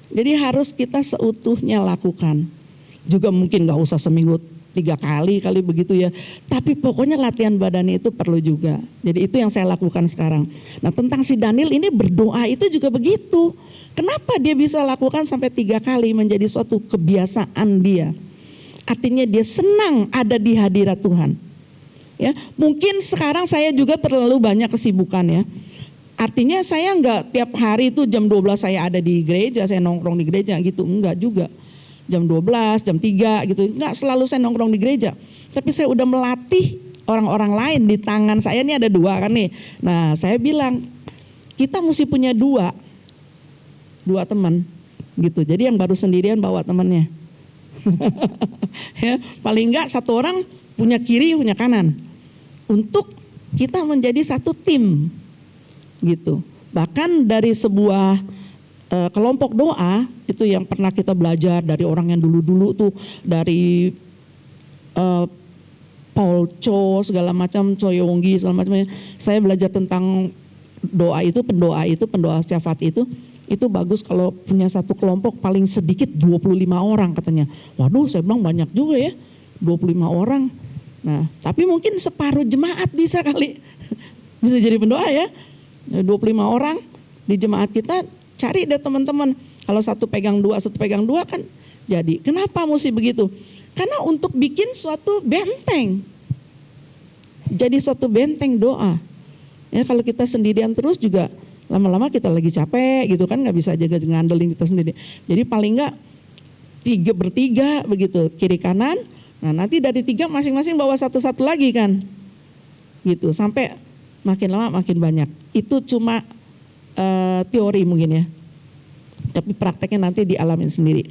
Jadi harus kita seutuhnya lakukan. Juga mungkin nggak usah seminggu 3 kali begitu ya. Tapi pokoknya latihan badan itu perlu juga. Jadi itu yang saya lakukan sekarang. Nah tentang si Daniel ini berdoa itu juga begitu. Kenapa dia bisa lakukan sampai 3 kali menjadi suatu kebiasaan dia? Artinya dia senang ada di hadirat Tuhan. Ya, mungkin sekarang saya juga terlalu banyak kesibukan ya. Artinya saya enggak tiap hari itu jam 12 saya ada di gereja, saya nongkrong di gereja gitu, enggak juga. Jam 12, jam 3 gitu, enggak selalu saya nongkrong di gereja. Tapi saya udah melatih orang-orang lain di tangan saya, ini ada 2 kan nih. Nah saya bilang, kita mesti punya 2 teman gitu. Jadi yang baru sendirian bawa temannya. Ya, paling enggak 1 orang punya kiri, punya kanan. Untuk kita menjadi satu tim gitu. Bahkan dari sebuah kelompok doa itu yang pernah kita belajar dari orang yang dulu-dulu tuh, dari Paul Cho segala macam, Choyonggi segala macam. Saya belajar tentang doa itu, pendoa syafaat itu bagus kalau punya satu kelompok paling sedikit 25 orang katanya. Waduh, saya bilang banyak juga ya, 25 orang. Nah, tapi mungkin separuh jemaat bisa kali. Bisa jadi pendoa ya. 25 orang di jemaat kita, cari deh teman-teman. Kalau satu pegang 2 kan jadi. Kenapa mesti begitu? Karena untuk bikin suatu benteng. Jadi suatu benteng doa. Ya, kalau kita sendirian terus juga Lama-lama kita lagi capek gitu kan, nggak bisa jaga ngandelin kita sendiri. Jadi paling nggak 3 bertiga begitu, kiri kanan. Nah nanti dari 3 masing-masing bawa satu-satu lagi kan, gitu sampai makin lama makin banyak. Itu cuma teori mungkin ya, tapi prakteknya nanti dialamin sendiri.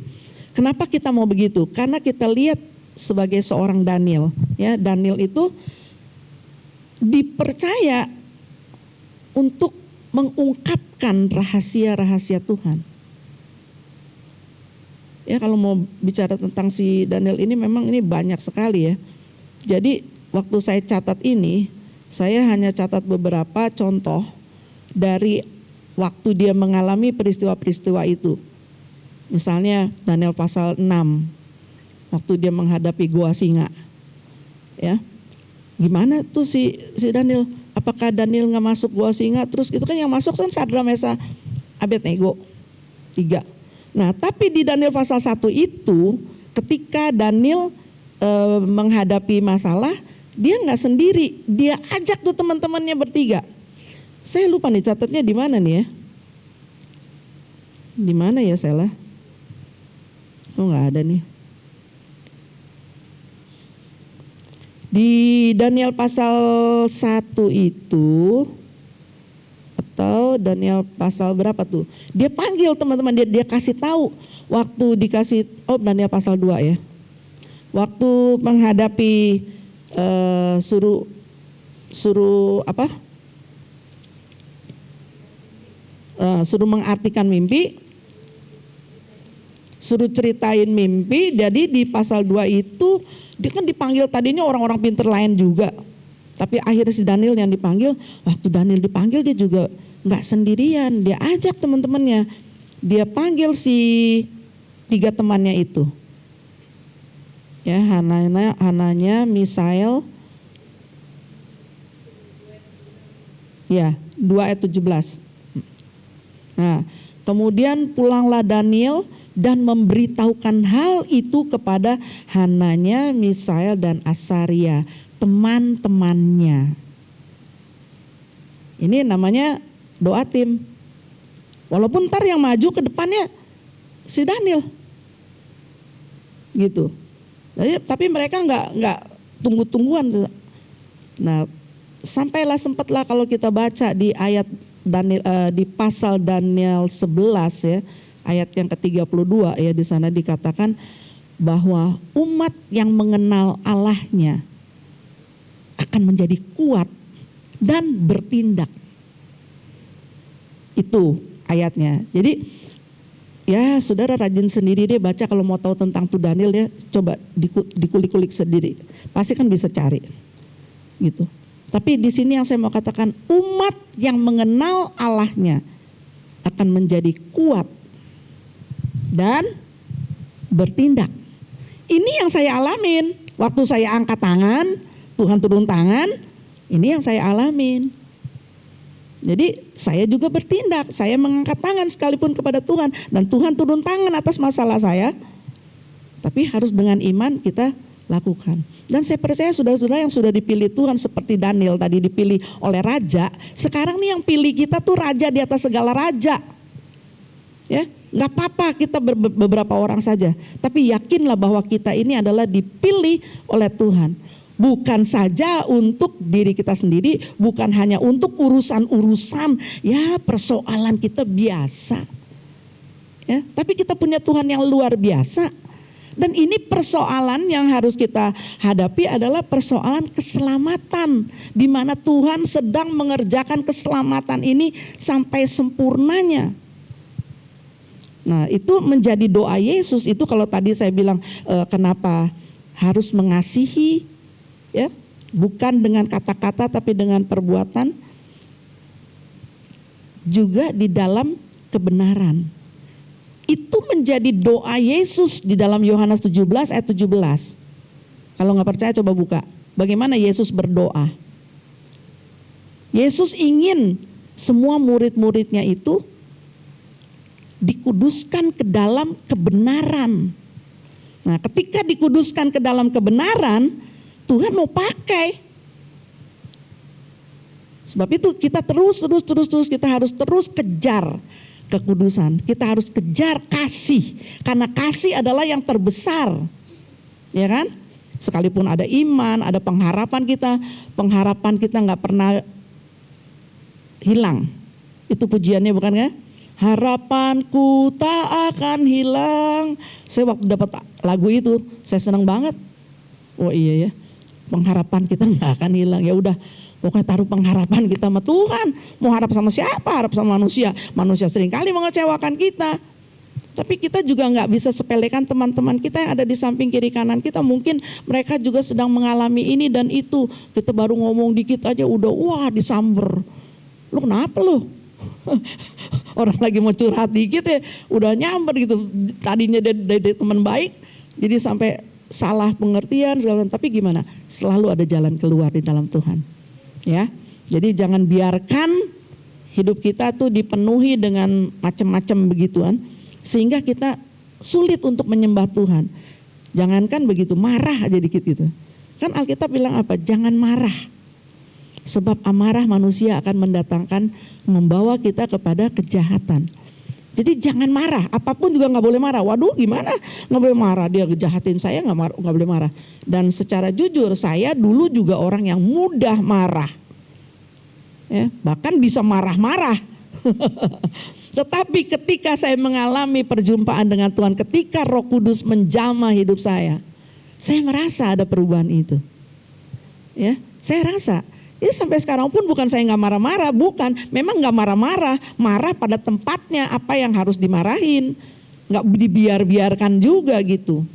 Kenapa kita mau begitu? Karena kita lihat sebagai seorang Daniel, ya Daniel itu dipercaya untuk mengungkapkan rahasia-rahasia Tuhan. Ya kalau mau bicara tentang si Daniel ini memang ini banyak sekali ya. Jadi waktu saya catat ini, saya hanya catat beberapa contoh dari waktu dia mengalami peristiwa-peristiwa itu. Misalnya Daniel pasal 6, waktu dia menghadapi gua singa. Ya. Gimana tuh si Daniel? Apakah Daniel nggak masuk gua singa? Terus itu kan yang masuk kan Sadra, Mesa, Abednego 3. Nah tapi di Daniel pasal 1 itu ketika Daniel menghadapi masalah, dia nggak sendiri, dia ajak tuh teman-temannya bertiga. Saya lupa nih catatnya di mana nih ya? Di mana ya Sela? Oh nggak ada nih. Di Daniel pasal 1 itu, atau Daniel pasal berapa tuh? Dia panggil teman-teman, dia kasih tahu waktu dikasih, Daniel pasal 2 ya. Waktu menghadapi suruh apa? Suruh mengartikan mimpi, suruh ceritain mimpi. Jadi di pasal 2 itu dia kan dipanggil, tadinya orang-orang pinter lain juga, tapi akhirnya si Daniel yang dipanggil. Waktu Daniel dipanggil dia juga nggak sendirian, dia ajak teman-temannya, dia panggil si 3 temannya itu, ya Hananya, Misael, ya 2 ayat 17. Nah, kemudian pulanglah Daniel dan memberitahukan hal itu kepada Hananya, Misael dan Asaria, teman-temannya. Ini namanya doa tim. Walaupun ntar yang maju ke depannya si Daniel, gitu. Tapi mereka nggak tunggu-tungguan. Nah, sampailah sempatlah kalau kita baca di ayat Daniel, di pasal Daniel 11 ya, ayat yang ke-32 ya, di sana dikatakan bahwa umat yang mengenal Allahnya akan menjadi kuat dan bertindak. Itu ayatnya. Jadi ya saudara rajin sendiri deh baca kalau mau tahu tentang tuh Daniel ya, coba dikulik-kulik sendiri. Pasti kan bisa cari. Gitu. Tapi di sini yang saya mau katakan, umat yang mengenal Allahnya akan menjadi kuat dan bertindak. Ini yang saya alamin. Waktu saya angkat tangan, Tuhan turun tangan, ini yang saya alamin. Jadi saya juga bertindak, saya mengangkat tangan sekalipun kepada Tuhan, dan Tuhan turun tangan atas masalah saya. Tapi harus dengan iman kita lakukan. Dan saya percaya saudara-saudara yang sudah dipilih Tuhan seperti Daniel tadi dipilih oleh raja, sekarang nih yang pilih kita tuh raja di atas segala raja. Ya, nggak apa-apa kita beberapa orang saja, tapi yakinlah bahwa kita ini adalah dipilih oleh Tuhan. Bukan saja untuk diri kita sendiri, bukan hanya untuk urusan-urusan ya persoalan kita biasa. Ya, tapi kita punya Tuhan yang luar biasa. Dan ini persoalan yang harus kita hadapi adalah persoalan keselamatan, di mana Tuhan sedang mengerjakan keselamatan ini sampai sempurnanya. Nah, itu menjadi doa Yesus. Itu kalau tadi saya bilang kenapa harus mengasihi, ya, bukan dengan kata-kata tapi dengan perbuatan, juga di dalam kebenaran. Itu menjadi doa Yesus di dalam Yohanes 17 ayat 17. Kalau nggak percaya coba buka. Bagaimana Yesus berdoa. Yesus ingin semua murid-muridnya itu dikuduskan ke dalam kebenaran. Nah, ketika dikuduskan ke dalam kebenaran, Tuhan mau pakai Sebab itu kita terus kita harus terus kejar kekudusan. Kita harus kejar kasih. Karena kasih adalah yang terbesar. Ya kan? Sekalipun ada iman, ada pengharapan kita nggak pernah hilang. Itu pujiannya bukan ya? Harapanku tak akan hilang. Saya waktu dapat lagu itu, saya senang banget. Oh iya ya, pengharapan kita nggak akan hilang. Ya udah, pokoknya taruh pengharapan kita sama Tuhan. Mau harap sama siapa? Harap sama manusia. Manusia seringkali mengecewakan kita. Tapi kita juga nggak bisa sepelekan teman-teman kita yang ada di samping kiri kanan kita. Mungkin mereka juga sedang mengalami ini dan itu. Kita baru ngomong dikit aja udah wah disamber. Lu kenapa lu? Orang lagi mau curhat dikit ya udah nyamber gitu. Tadinya dari teman baik jadi sampai salah pengertian segala macam. Tapi gimana? Selalu ada jalan keluar di dalam Tuhan. Ya. Jadi jangan biarkan hidup kita tuh dipenuhi dengan macam-macam begituan sehingga kita sulit untuk menyembah Tuhan. Jangankan begitu, marah aja dikit gitu. Kan Alkitab bilang apa? Jangan marah. Sebab amarah manusia akan membawa kita kepada kejahatan. Jadi jangan marah, apapun juga nggak boleh marah. Waduh gimana nggak boleh marah, dia ngejahatin saya nggak boleh marah. Dan secara jujur saya dulu juga orang yang mudah marah. Ya, bahkan bisa marah-marah. Tetapi ketika saya mengalami perjumpaan dengan Tuhan, ketika Roh Kudus menjamah hidup saya merasa ada perubahan itu. Ya, saya rasa. Ini sampai sekarang pun bukan saya nggak marah-marah, bukan. Memang nggak marah-marah, marah pada tempatnya apa yang harus dimarahin, nggak dibiarkan juga gitu.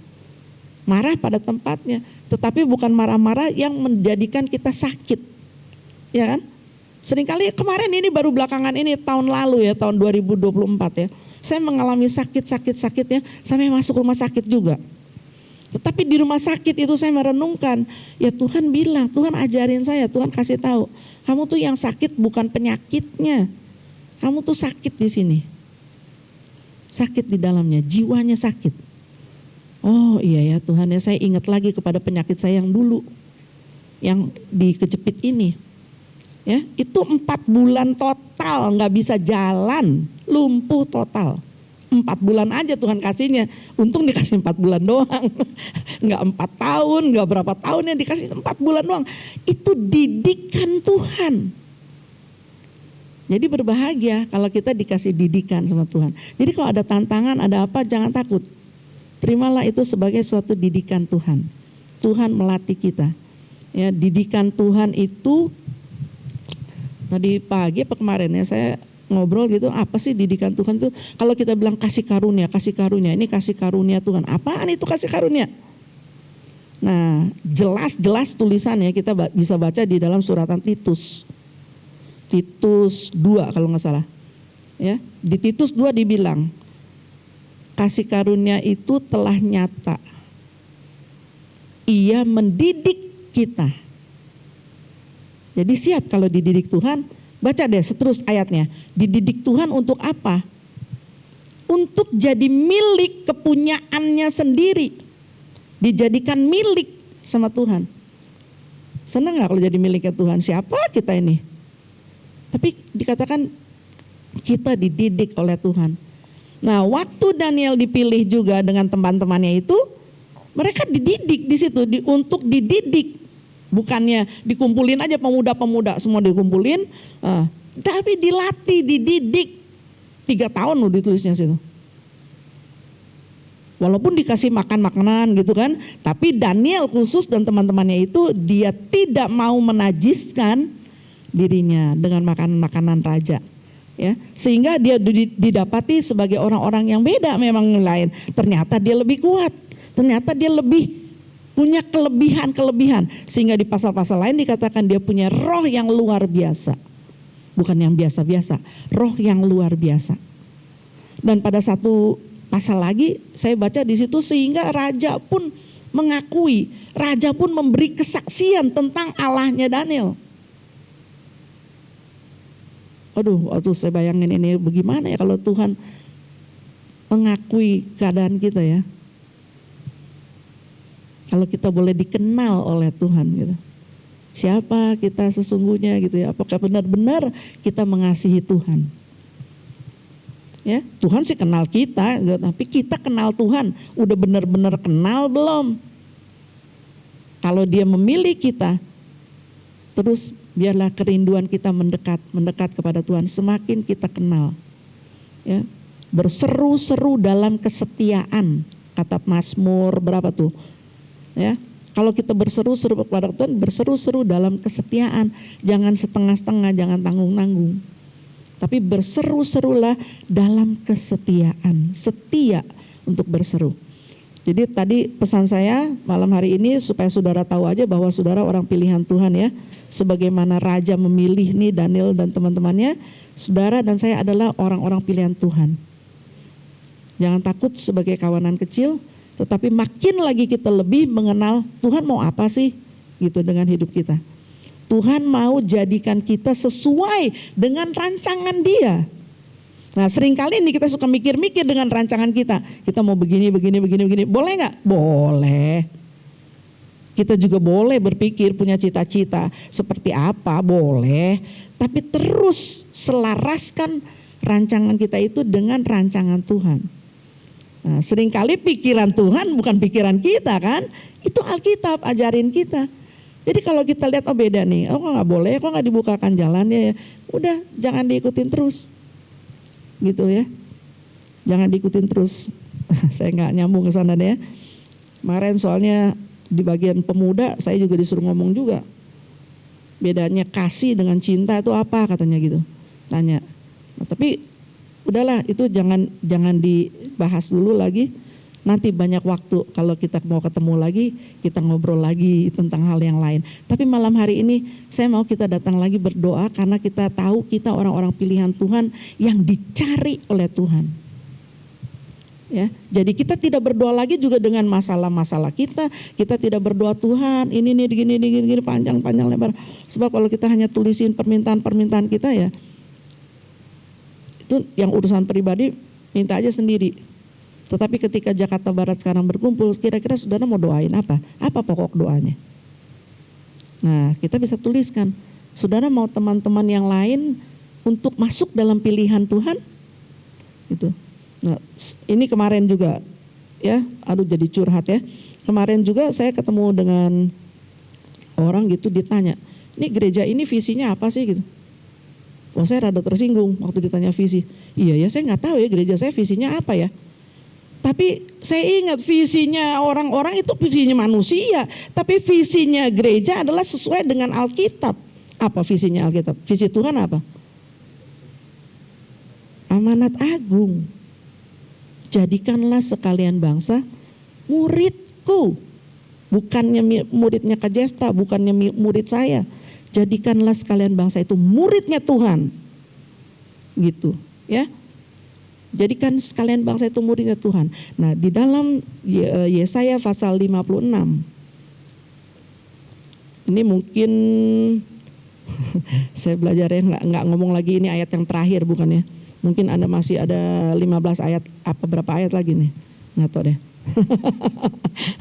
Marah pada tempatnya, tetapi bukan marah-marah yang menjadikan kita sakit, ya kan? Seringkali kemarin ini baru belakangan ini tahun lalu ya, tahun 2024 ya, saya mengalami sakitnya sampai masuk rumah sakit juga. Tetapi di rumah sakit itu saya merenungkan, ya Tuhan bilang, Tuhan ajarin saya, Tuhan kasih tahu, kamu tuh yang sakit bukan penyakitnya, kamu tuh sakit di sini, sakit di dalamnya, jiwanya sakit. Oh iya ya Tuhan ya, saya ingat lagi kepada penyakit saya yang dulu, yang dikejepit ini, ya itu 4 bulan total nggak bisa jalan, lumpuh total. 4 bulan aja Tuhan kasihnya, untung dikasih 4 bulan doang, nggak 4 tahun, nggak berapa tahun yang dikasih 4 bulan doang. Itu didikan Tuhan. Jadi berbahagia kalau kita dikasih didikan sama Tuhan. Jadi kalau ada tantangan, ada apa, jangan takut. Terimalah itu sebagai suatu didikan Tuhan. Tuhan melatih kita. Ya, didikan Tuhan itu tadi pagi apa kemarin ya saya ngobrol gitu, apa sih didikan Tuhan itu? Kalau kita bilang kasih karunia, ini kasih karunia Tuhan. Apaan itu kasih karunia? Nah, jelas tulisannya kita bisa baca di dalam suratan Titus. Titus 2 kalau nggak salah. Ya, di Titus 2 dibilang kasih karunia itu telah nyata. Ia mendidik kita. Jadi siap kalau dididik Tuhan. Baca deh seterus ayatnya. Dididik Tuhan untuk apa? Untuk jadi milik kepunyaannya sendiri. Dijadikan milik sama Tuhan. Senang gak kalau jadi miliknya Tuhan? Siapa kita ini? Tapi dikatakan kita dididik oleh Tuhan. Nah, waktu Daniel dipilih juga dengan teman-temannya itu, mereka dididik di situ untuk dididik. Bukannya dikumpulin aja pemuda-pemuda semua dikumpulin, tapi dilatih, dididik. 3 tahun loh ditulisnya situ. Walaupun dikasih makan-makanan gitu kan, tapi Daniel khusus dan teman-temannya itu dia tidak mau menajiskan dirinya dengan makanan-makanan raja. Ya, sehingga dia didapati sebagai orang-orang yang beda memang lain. Ternyata dia lebih kuat, ternyata dia lebih punya kelebihan sehingga di pasal-pasal lain dikatakan dia punya roh yang luar biasa, bukan yang biasa-biasa, roh yang luar biasa. Dan pada satu pasal lagi saya baca di situ sehingga raja pun mengakui, raja pun memberi kesaksian tentang Allahnya Daniel. Aduh, waktu saya bayangin ini bagaimana ya kalau Tuhan mengakui keadaan kita ya. Kalau kita boleh dikenal oleh Tuhan gitu. Siapa kita sesungguhnya gitu ya? Apakah benar-benar kita mengasihi Tuhan? Ya, Tuhan sih kenal kita, tapi kita kenal Tuhan. Udah benar-benar kenal belum? Kalau Dia memilih kita, terus biarlah kerinduan kita mendekat kepada Tuhan. Semakin kita kenal, ya, berseru-seru dalam kesetiaan. Kata Mazmur berapa tuh? Ya. Kalau kita berseru-seru kepada Tuhan, berseru-seru dalam kesetiaan. Jangan setengah-setengah, jangan tanggung-tanggung. Tapi berseru-serulah dalam kesetiaan. Setia untuk berseru. Jadi tadi pesan saya malam hari ini supaya saudara tahu aja bahwa saudara orang pilihan Tuhan ya. Sebagaimana Raja memilih nih Daniel dan teman-temannya, saudara dan saya adalah orang-orang pilihan Tuhan. Jangan takut sebagai kawanan kecil, tetapi makin lagi kita lebih mengenal Tuhan mau apa sih gitu dengan hidup kita. Tuhan mau jadikan kita sesuai dengan rancangan Dia. Nah seringkali ini kita suka mikir-mikir dengan rancangan kita. Kita mau begini. Boleh gak? Boleh. Kita juga boleh berpikir punya cita-cita seperti apa, boleh. Tapi terus selaraskan rancangan kita itu dengan rancangan Tuhan. Nah, seringkali pikiran Tuhan bukan pikiran kita kan, itu Alkitab ajarin kita. Jadi kalau kita lihat beda nih, kok nggak boleh, kok nggak dibukakan jalannya ya, udah jangan diikutin terus, gitu ya, jangan diikutin terus. Saya nggak nyambung ke sana deh. Kemarin soalnya di bagian pemuda saya juga disuruh ngomong juga, bedanya kasih dengan cinta itu apa katanya gitu, tanya. Nah, tapi udahlah itu jangan dibahas dulu lagi. Nanti banyak waktu kalau kita mau ketemu lagi, kita ngobrol lagi tentang hal yang lain. Tapi malam hari ini saya mau kita datang lagi berdoa karena kita tahu kita orang-orang pilihan Tuhan yang dicari oleh Tuhan. Ya, jadi kita tidak berdoa lagi juga dengan masalah-masalah kita. Kita tidak berdoa Tuhan ini nih gini panjang lebar. Sebab kalau kita hanya tulisin permintaan kita ya, itu yang urusan pribadi minta aja sendiri. Tetapi ketika Jakarta Barat sekarang berkumpul, kira-kira saudara mau doain apa? Apa pokok doanya? Nah, kita bisa tuliskan. Saudara mau teman-teman yang lain untuk masuk dalam pilihan Tuhan? Gitu. Nah, ini kemarin juga ya, aduh jadi curhat ya. Kemarin juga saya ketemu dengan orang gitu ditanya, ini gereja ini visinya apa sih gitu? Wah saya rada tersinggung waktu ditanya visi. Iya ya saya nggak tahu ya gereja saya visinya apa ya. Tapi saya ingat visinya orang-orang itu visinya manusia. Tapi visinya gereja adalah sesuai dengan Alkitab. Apa visinya Alkitab? Visi Tuhan apa? Amanat agung. Jadikanlah sekalian bangsa muridku. Bukannya muridnya Kak Jefta, bukannya murid saya. Jadikanlah sekalian bangsa itu muridnya Tuhan. Gitu ya. Jadikan sekalian bangsa itu muridnya Tuhan. Nah di dalam Yesaya pasal 56. Ini mungkin saya belajarnya nggak ngomong lagi ini ayat yang terakhir bukan ya. Mungkin Anda masih ada 15 ayat, apa berapa ayat lagi nih. Nggak tahu deh.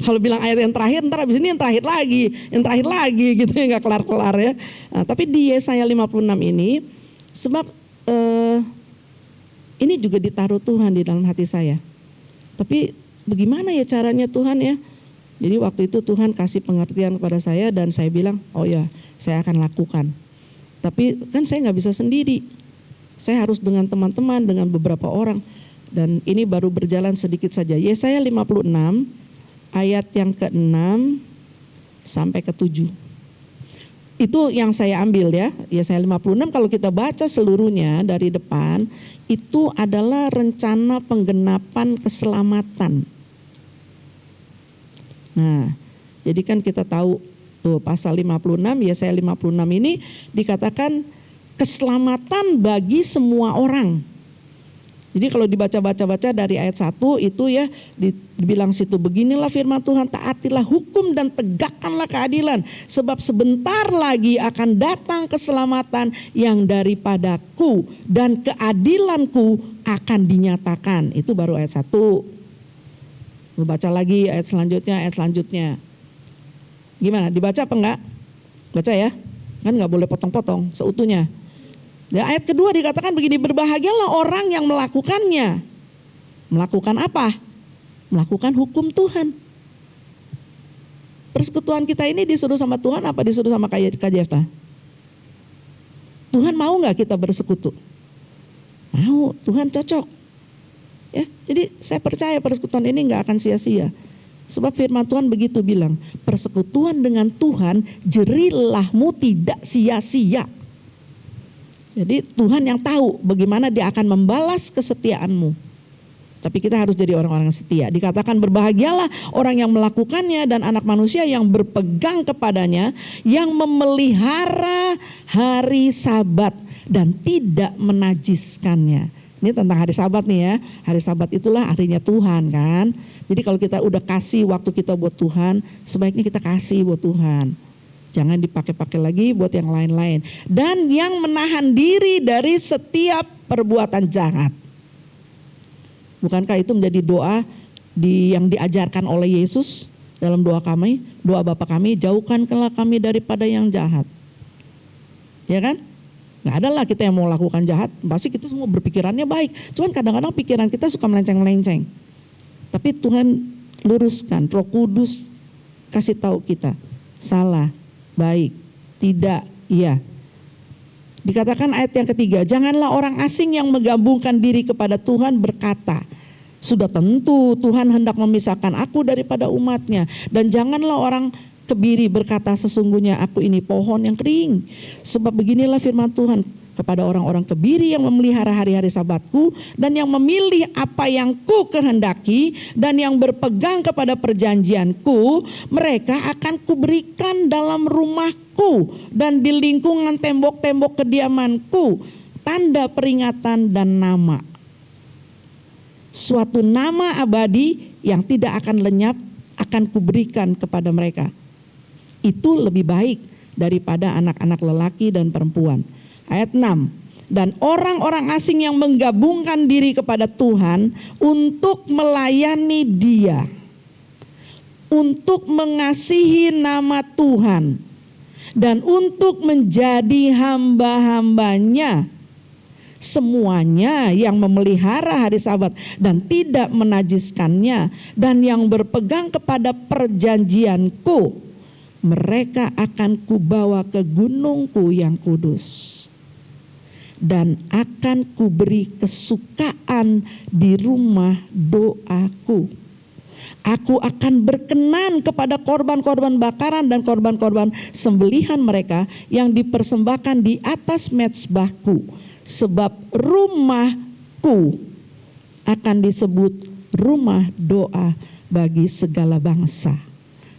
Kalau bilang ayat yang terakhir, ntar abis ini yang terakhir lagi gitu ya, nggak kelar-kelar ya. Nah, tapi di Yesaya 56 ini, sebab ini juga ditaruh Tuhan di dalam hati saya. Tapi bagaimana ya caranya Tuhan ya? Jadi waktu itu Tuhan kasih pengertian kepada saya dan saya bilang, oh ya saya akan lakukan. Tapi kan saya nggak bisa sendiri. Saya harus dengan teman-teman, dengan beberapa orang. Dan ini baru berjalan sedikit saja. Yesaya 56 ayat yang ke-6 sampai ke-7. Itu yang saya ambil ya. Yesaya 56 kalau kita baca seluruhnya dari depan itu adalah rencana penggenapan keselamatan. Nah, jadi kan kita tahu tuh pasal 56 Yesaya 56 ini dikatakan keselamatan bagi semua orang. Jadi kalau dibaca-baca dari ayat 1 itu ya dibilang situ beginilah firman Tuhan, taatilah hukum dan tegakkanlah keadilan sebab sebentar lagi akan datang keselamatan yang daripadaku dan keadilanku akan dinyatakan. Itu baru ayat 1. Baca lagi ayat selanjutnya. Gimana? Dibaca apa enggak? Baca ya, kan nggak boleh potong-potong seutuhnya. Ya, ayat kedua dikatakan begini, berbahagialah orang yang melakukannya. Melakukan apa? Melakukan hukum Tuhan. Persekutuan kita ini disuruh sama Tuhan apa disuruh sama Kak Jefta? Tuhan mau nggak kita bersekutu? Mau, Tuhan cocok. Ya, jadi saya percaya persekutuan ini nggak akan sia-sia. Sebab firman Tuhan begitu bilang, persekutuan dengan Tuhan jerilahmu tidak sia-sia. Jadi Tuhan yang tahu bagaimana dia akan membalas kesetiaanmu. Tapi kita harus jadi orang-orang setia. Dikatakan berbahagialah orang yang melakukannya dan anak manusia yang berpegang kepadanya, yang memelihara hari Sabat dan tidak menajiskannya. Ini tentang hari Sabat nih ya. Hari Sabat itulah harinya Tuhan kan. Jadi kalau kita udah kasih waktu kita buat Tuhan, sebaiknya kita kasih buat Tuhan. Jangan dipakai-pakai lagi buat yang lain-lain. Dan yang menahan diri dari setiap perbuatan jahat. Bukankah itu menjadi doa yang diajarkan oleh Yesus dalam doa kami, doa Bapa kami, jauhkanlah kami daripada yang jahat. Ya kan? Nggak ada lah kita yang mau lakukan jahat, pasti kita semua berpikirannya baik. Cuman kadang-kadang pikiran kita suka melenceng-melenceng. Tapi Tuhan luruskan, Roh Kudus kasih tahu kita, salah, baik, tidak, iya. Dikatakan ayat yang ketiga, janganlah orang asing yang menggabungkan diri kepada Tuhan berkata, sudah tentu Tuhan hendak memisahkan aku daripada umatnya. Dan janganlah orang kebiri berkata, sesungguhnya aku ini pohon yang kering. Sebab beginilah firman Tuhan kepada orang-orang kebiri yang memelihara hari-hari Sabatku dan yang memilih apa yang ku kehendaki dan yang berpegang kepada perjanjianku, mereka akan kuberikan dalam rumahku dan di lingkungan tembok-tembok kediamanku tanda peringatan dan nama. Suatu nama abadi yang tidak akan lenyap akan kuberikan kepada mereka. Itu lebih baik daripada anak-anak lelaki dan perempuan. Ayat 6. Dan orang-orang asing yang menggabungkan diri kepada Tuhan untuk melayani Dia, untuk mengasihi nama Tuhan, dan untuk menjadi hamba-hambanya, semuanya yang memelihara hari Sabat dan tidak menajiskannya, dan yang berpegang kepada perjanjianku, mereka akan kubawa ke gunungku yang kudus. Dan akan kuberi kesukaan di rumah doaku. Aku akan berkenan kepada korban-korban bakaran dan korban-korban sembelihan mereka yang dipersembahkan di atas mezbahku. Sebab rumahku akan disebut rumah doa bagi segala bangsa.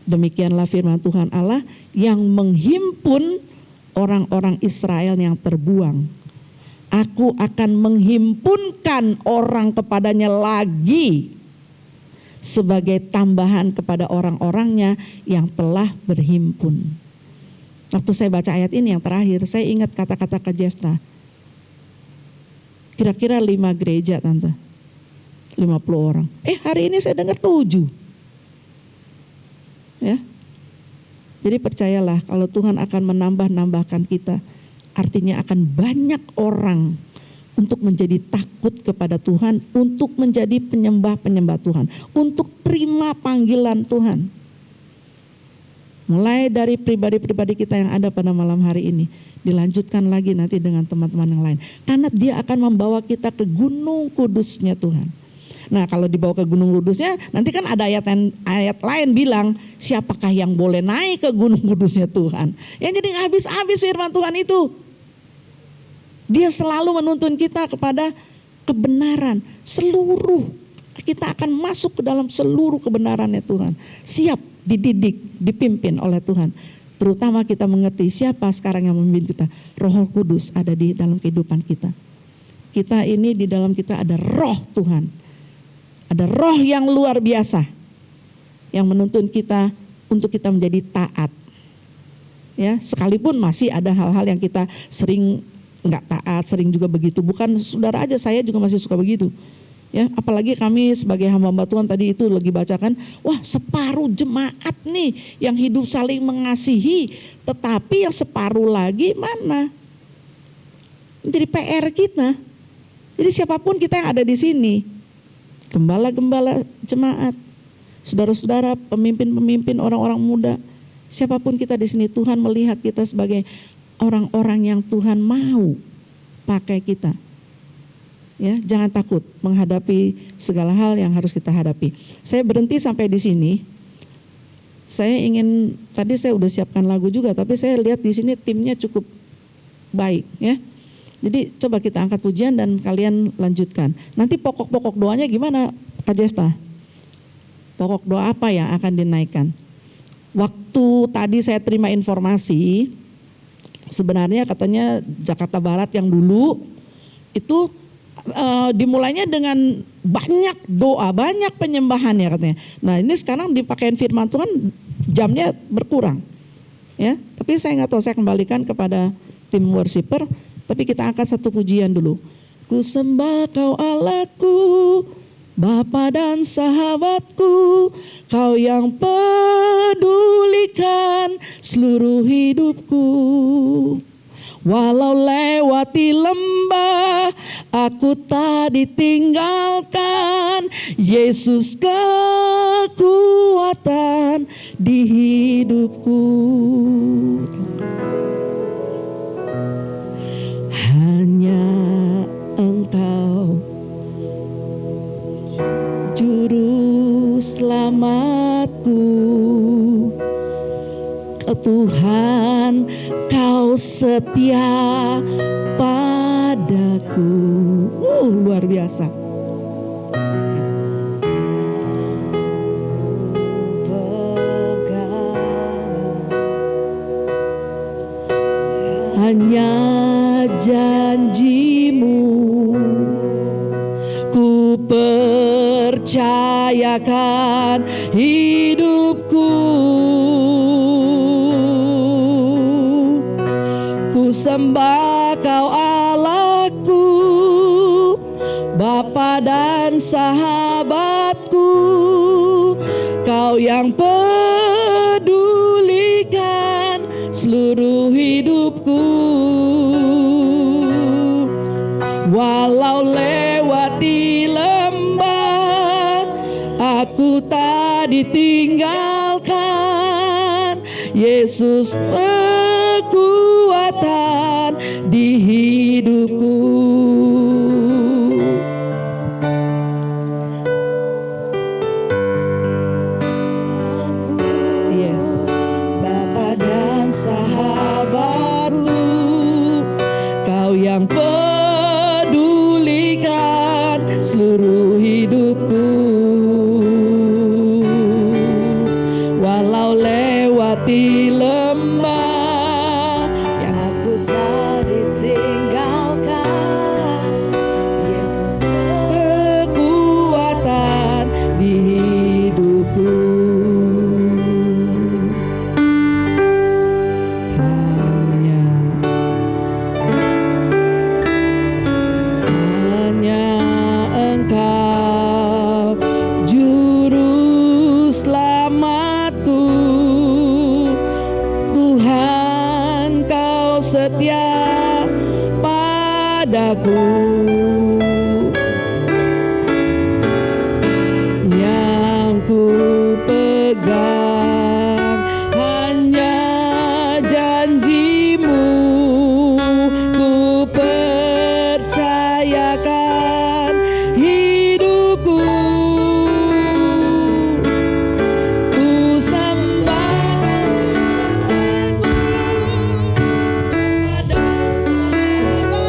Demikianlah firman Tuhan Allah yang menghimpun orang-orang Israel yang terbuang. Aku akan menghimpunkan orang kepadanya lagi sebagai tambahan kepada orang-orangnya yang telah berhimpun. Waktu saya baca ayat ini yang terakhir, saya ingat kata-kata Kak Jefta. Kira-kira 5 gereja tante, 50 orang. Hari ini saya dengar 7. Ya. Jadi percayalah kalau Tuhan akan menambahkan kita, artinya akan banyak orang untuk menjadi takut kepada Tuhan, untuk menjadi penyembah-penyembah Tuhan, untuk terima panggilan Tuhan. Mulai dari pribadi-pribadi kita yang ada pada malam hari ini, dilanjutkan lagi nanti dengan teman-teman yang lain. Karena dia akan membawa kita ke gunung kudusnya Tuhan. Nah kalau dibawa ke gunung kudusnya, nanti kan ada ayat lain bilang, siapakah yang boleh naik ke gunung kudusnya Tuhan. Ya jadi gak habis-habis firman Tuhan itu. Dia selalu menuntun kita kepada kebenaran. Kita akan masuk ke dalam seluruh kebenarannya Tuhan. Siap dididik, dipimpin oleh Tuhan. Terutama kita mengerti siapa sekarang yang memimpin kita. Roh Kudus ada di dalam kehidupan kita. Kita ini di dalam kita ada roh Tuhan. Ada roh yang luar biasa. Yang menuntun kita untuk kita menjadi taat. Ya, sekalipun masih ada hal-hal yang kita sering enggak taat, sering juga begitu. Bukan saudara aja, saya juga masih suka begitu. Ya, apalagi kami sebagai hamba Tuhan tadi itu lagi bacakan, wah separuh jemaat nih yang hidup saling mengasihi, tetapi yang separuh lagi mana? Jadi PR kita. Jadi siapapun kita yang ada di sini, gembala-gembala jemaat, saudara-saudara, pemimpin-pemimpin, orang-orang muda, siapapun kita di sini, Tuhan melihat kita sebagai orang-orang yang Tuhan mau pakai kita. Ya, jangan takut menghadapi segala hal yang harus kita hadapi. Saya berhenti sampai di sini. Saya ingin, tadi saya udah siapkan lagu juga, tapi saya lihat di sini timnya cukup baik, ya. Jadi coba kita angkat pujian dan kalian lanjutkan. Nanti pokok-pokok doanya gimana, Kak Jefta? Pokok doa apa yang akan dinaikkan? Waktu tadi saya terima informasi, sebenarnya katanya Jakarta Barat yang dulu itu dimulainya dengan banyak doa, banyak penyembahan ya katanya. Nah ini sekarang dipakein firman Tuhan, jamnya berkurang. Ya, tapi saya nggak tahu, saya kembalikan kepada tim worshiper. Tapi kita angkat satu pujian dulu. Ku sembah Kau Allahku, Bapa dan sahabatku, Kau yang pedulikan seluruh hidupku. Walau lewati lembah, aku tak ditinggalkan. Yesus kekuatan di hidupku. Hanya Engkau juru selamatku. Tuhan, Kau setia padaku. Luar biasa. Hanya janji-Mu ku percayakan hidupku. Sembah Kau Allahku, Bapa dan sahabatku, Kau yang pedulikan seluruh hidupku. Walau lewat di lembah, aku tak ditinggalkan. Yesus kekuatan di hidupku. Yes, Bapa dan sahabatku, Kau yang pedulikan seluruh hidupku. Walau lewati lembah, yang aku tak ditinggalkan. Yesus kekuatan di hidupku. Hanya Engkau juru selamatku. Tuhan, Kau setia padaku. Yang ku pegang hanya janji-Mu, ku percayakan hidupku. Ku sembah pada sahabatku,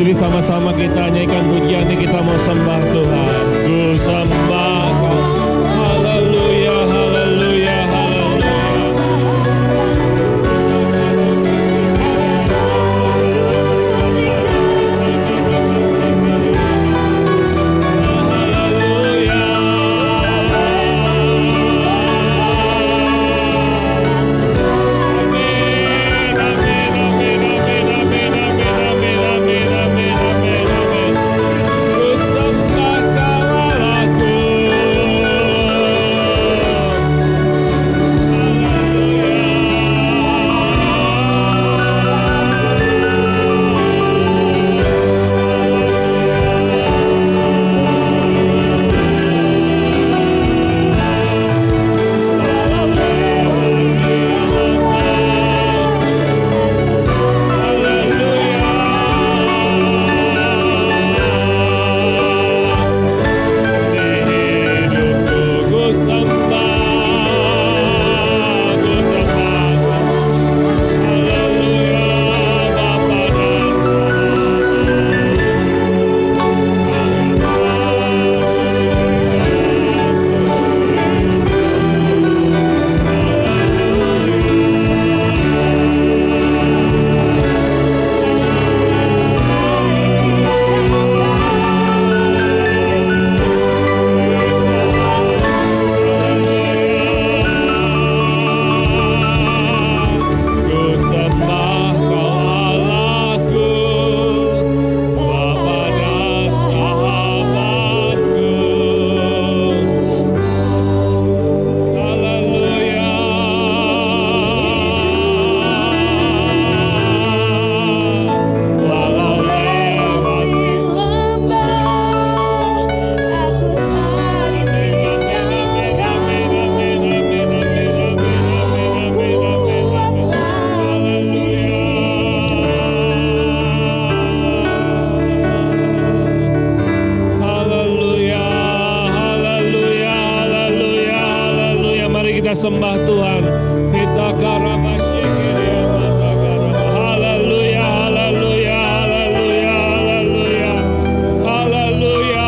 Mari sama-sama kita nyanyikan pujian ini, kita mau sembah Tuhan. Ku sembah Kau. Haleluya, haleluya, haleluya. Kita sembah Tuhan. Kita karabasih. Haleluya, haleluya, haleluya, haleluya, haleluya, haleluya, haleluya.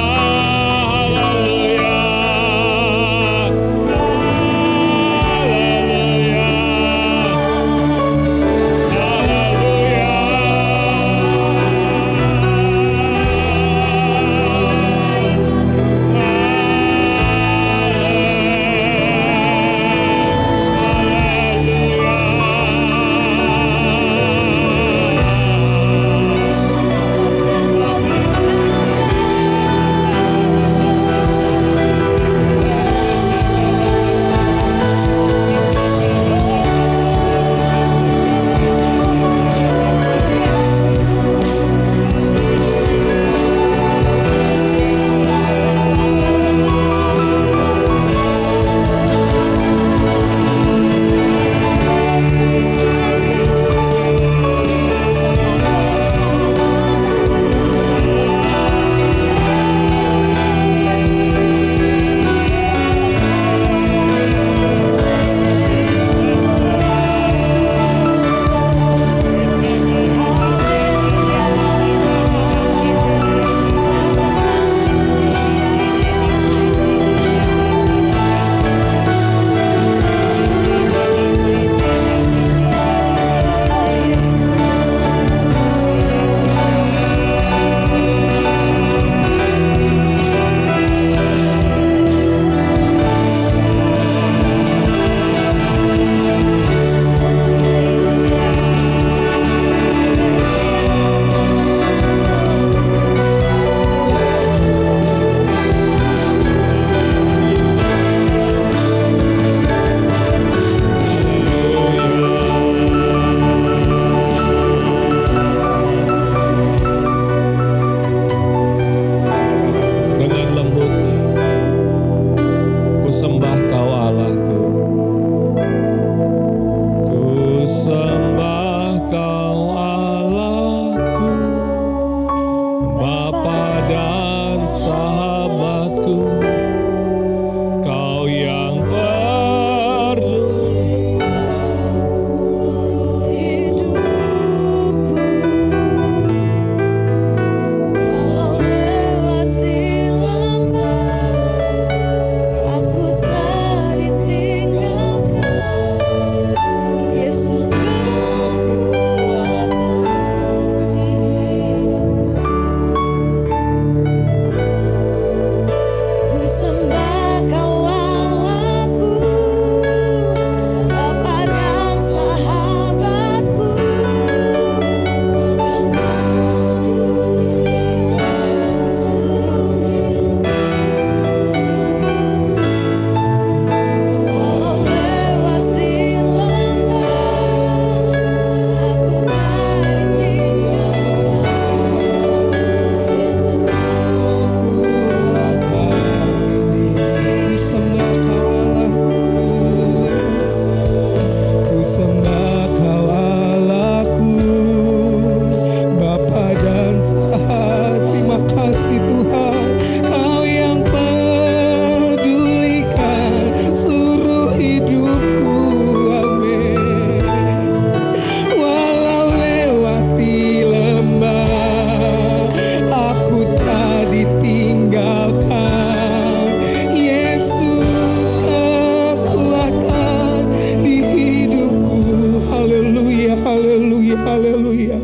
haleluya.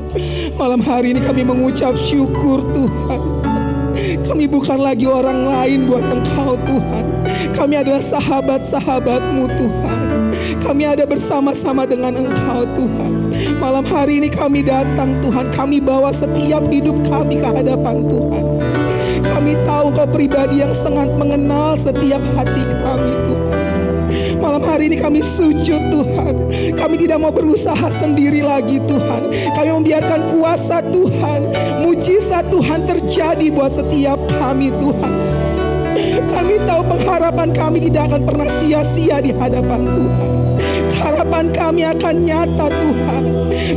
Malam hari ini kami mengucap syukur Tuhan. Kami bukan lagi orang lain buat Engkau Tuhan. Kami adalah sahabat-sahabat-Mu Tuhan. Kami ada bersama-sama dengan Engkau Tuhan. Malam hari ini kami datang Tuhan. Kami bawa setiap hidup kami ke hadapan Tuhan. Kami tahu Kau pribadi yang sangat mengenal setiap hati kami Tuhan. Malam hari ini kami sujud Tuhan. Kami tidak mau berusaha sendiri lagi Tuhan. Kami membiarkan kuasa Tuhan, mujizat Tuhan terjadi buat setiap kami Tuhan. Kami tahu pengharapan kami tidak akan pernah sia-sia di hadapan Tuhan. Harapan kami akan nyata Tuhan.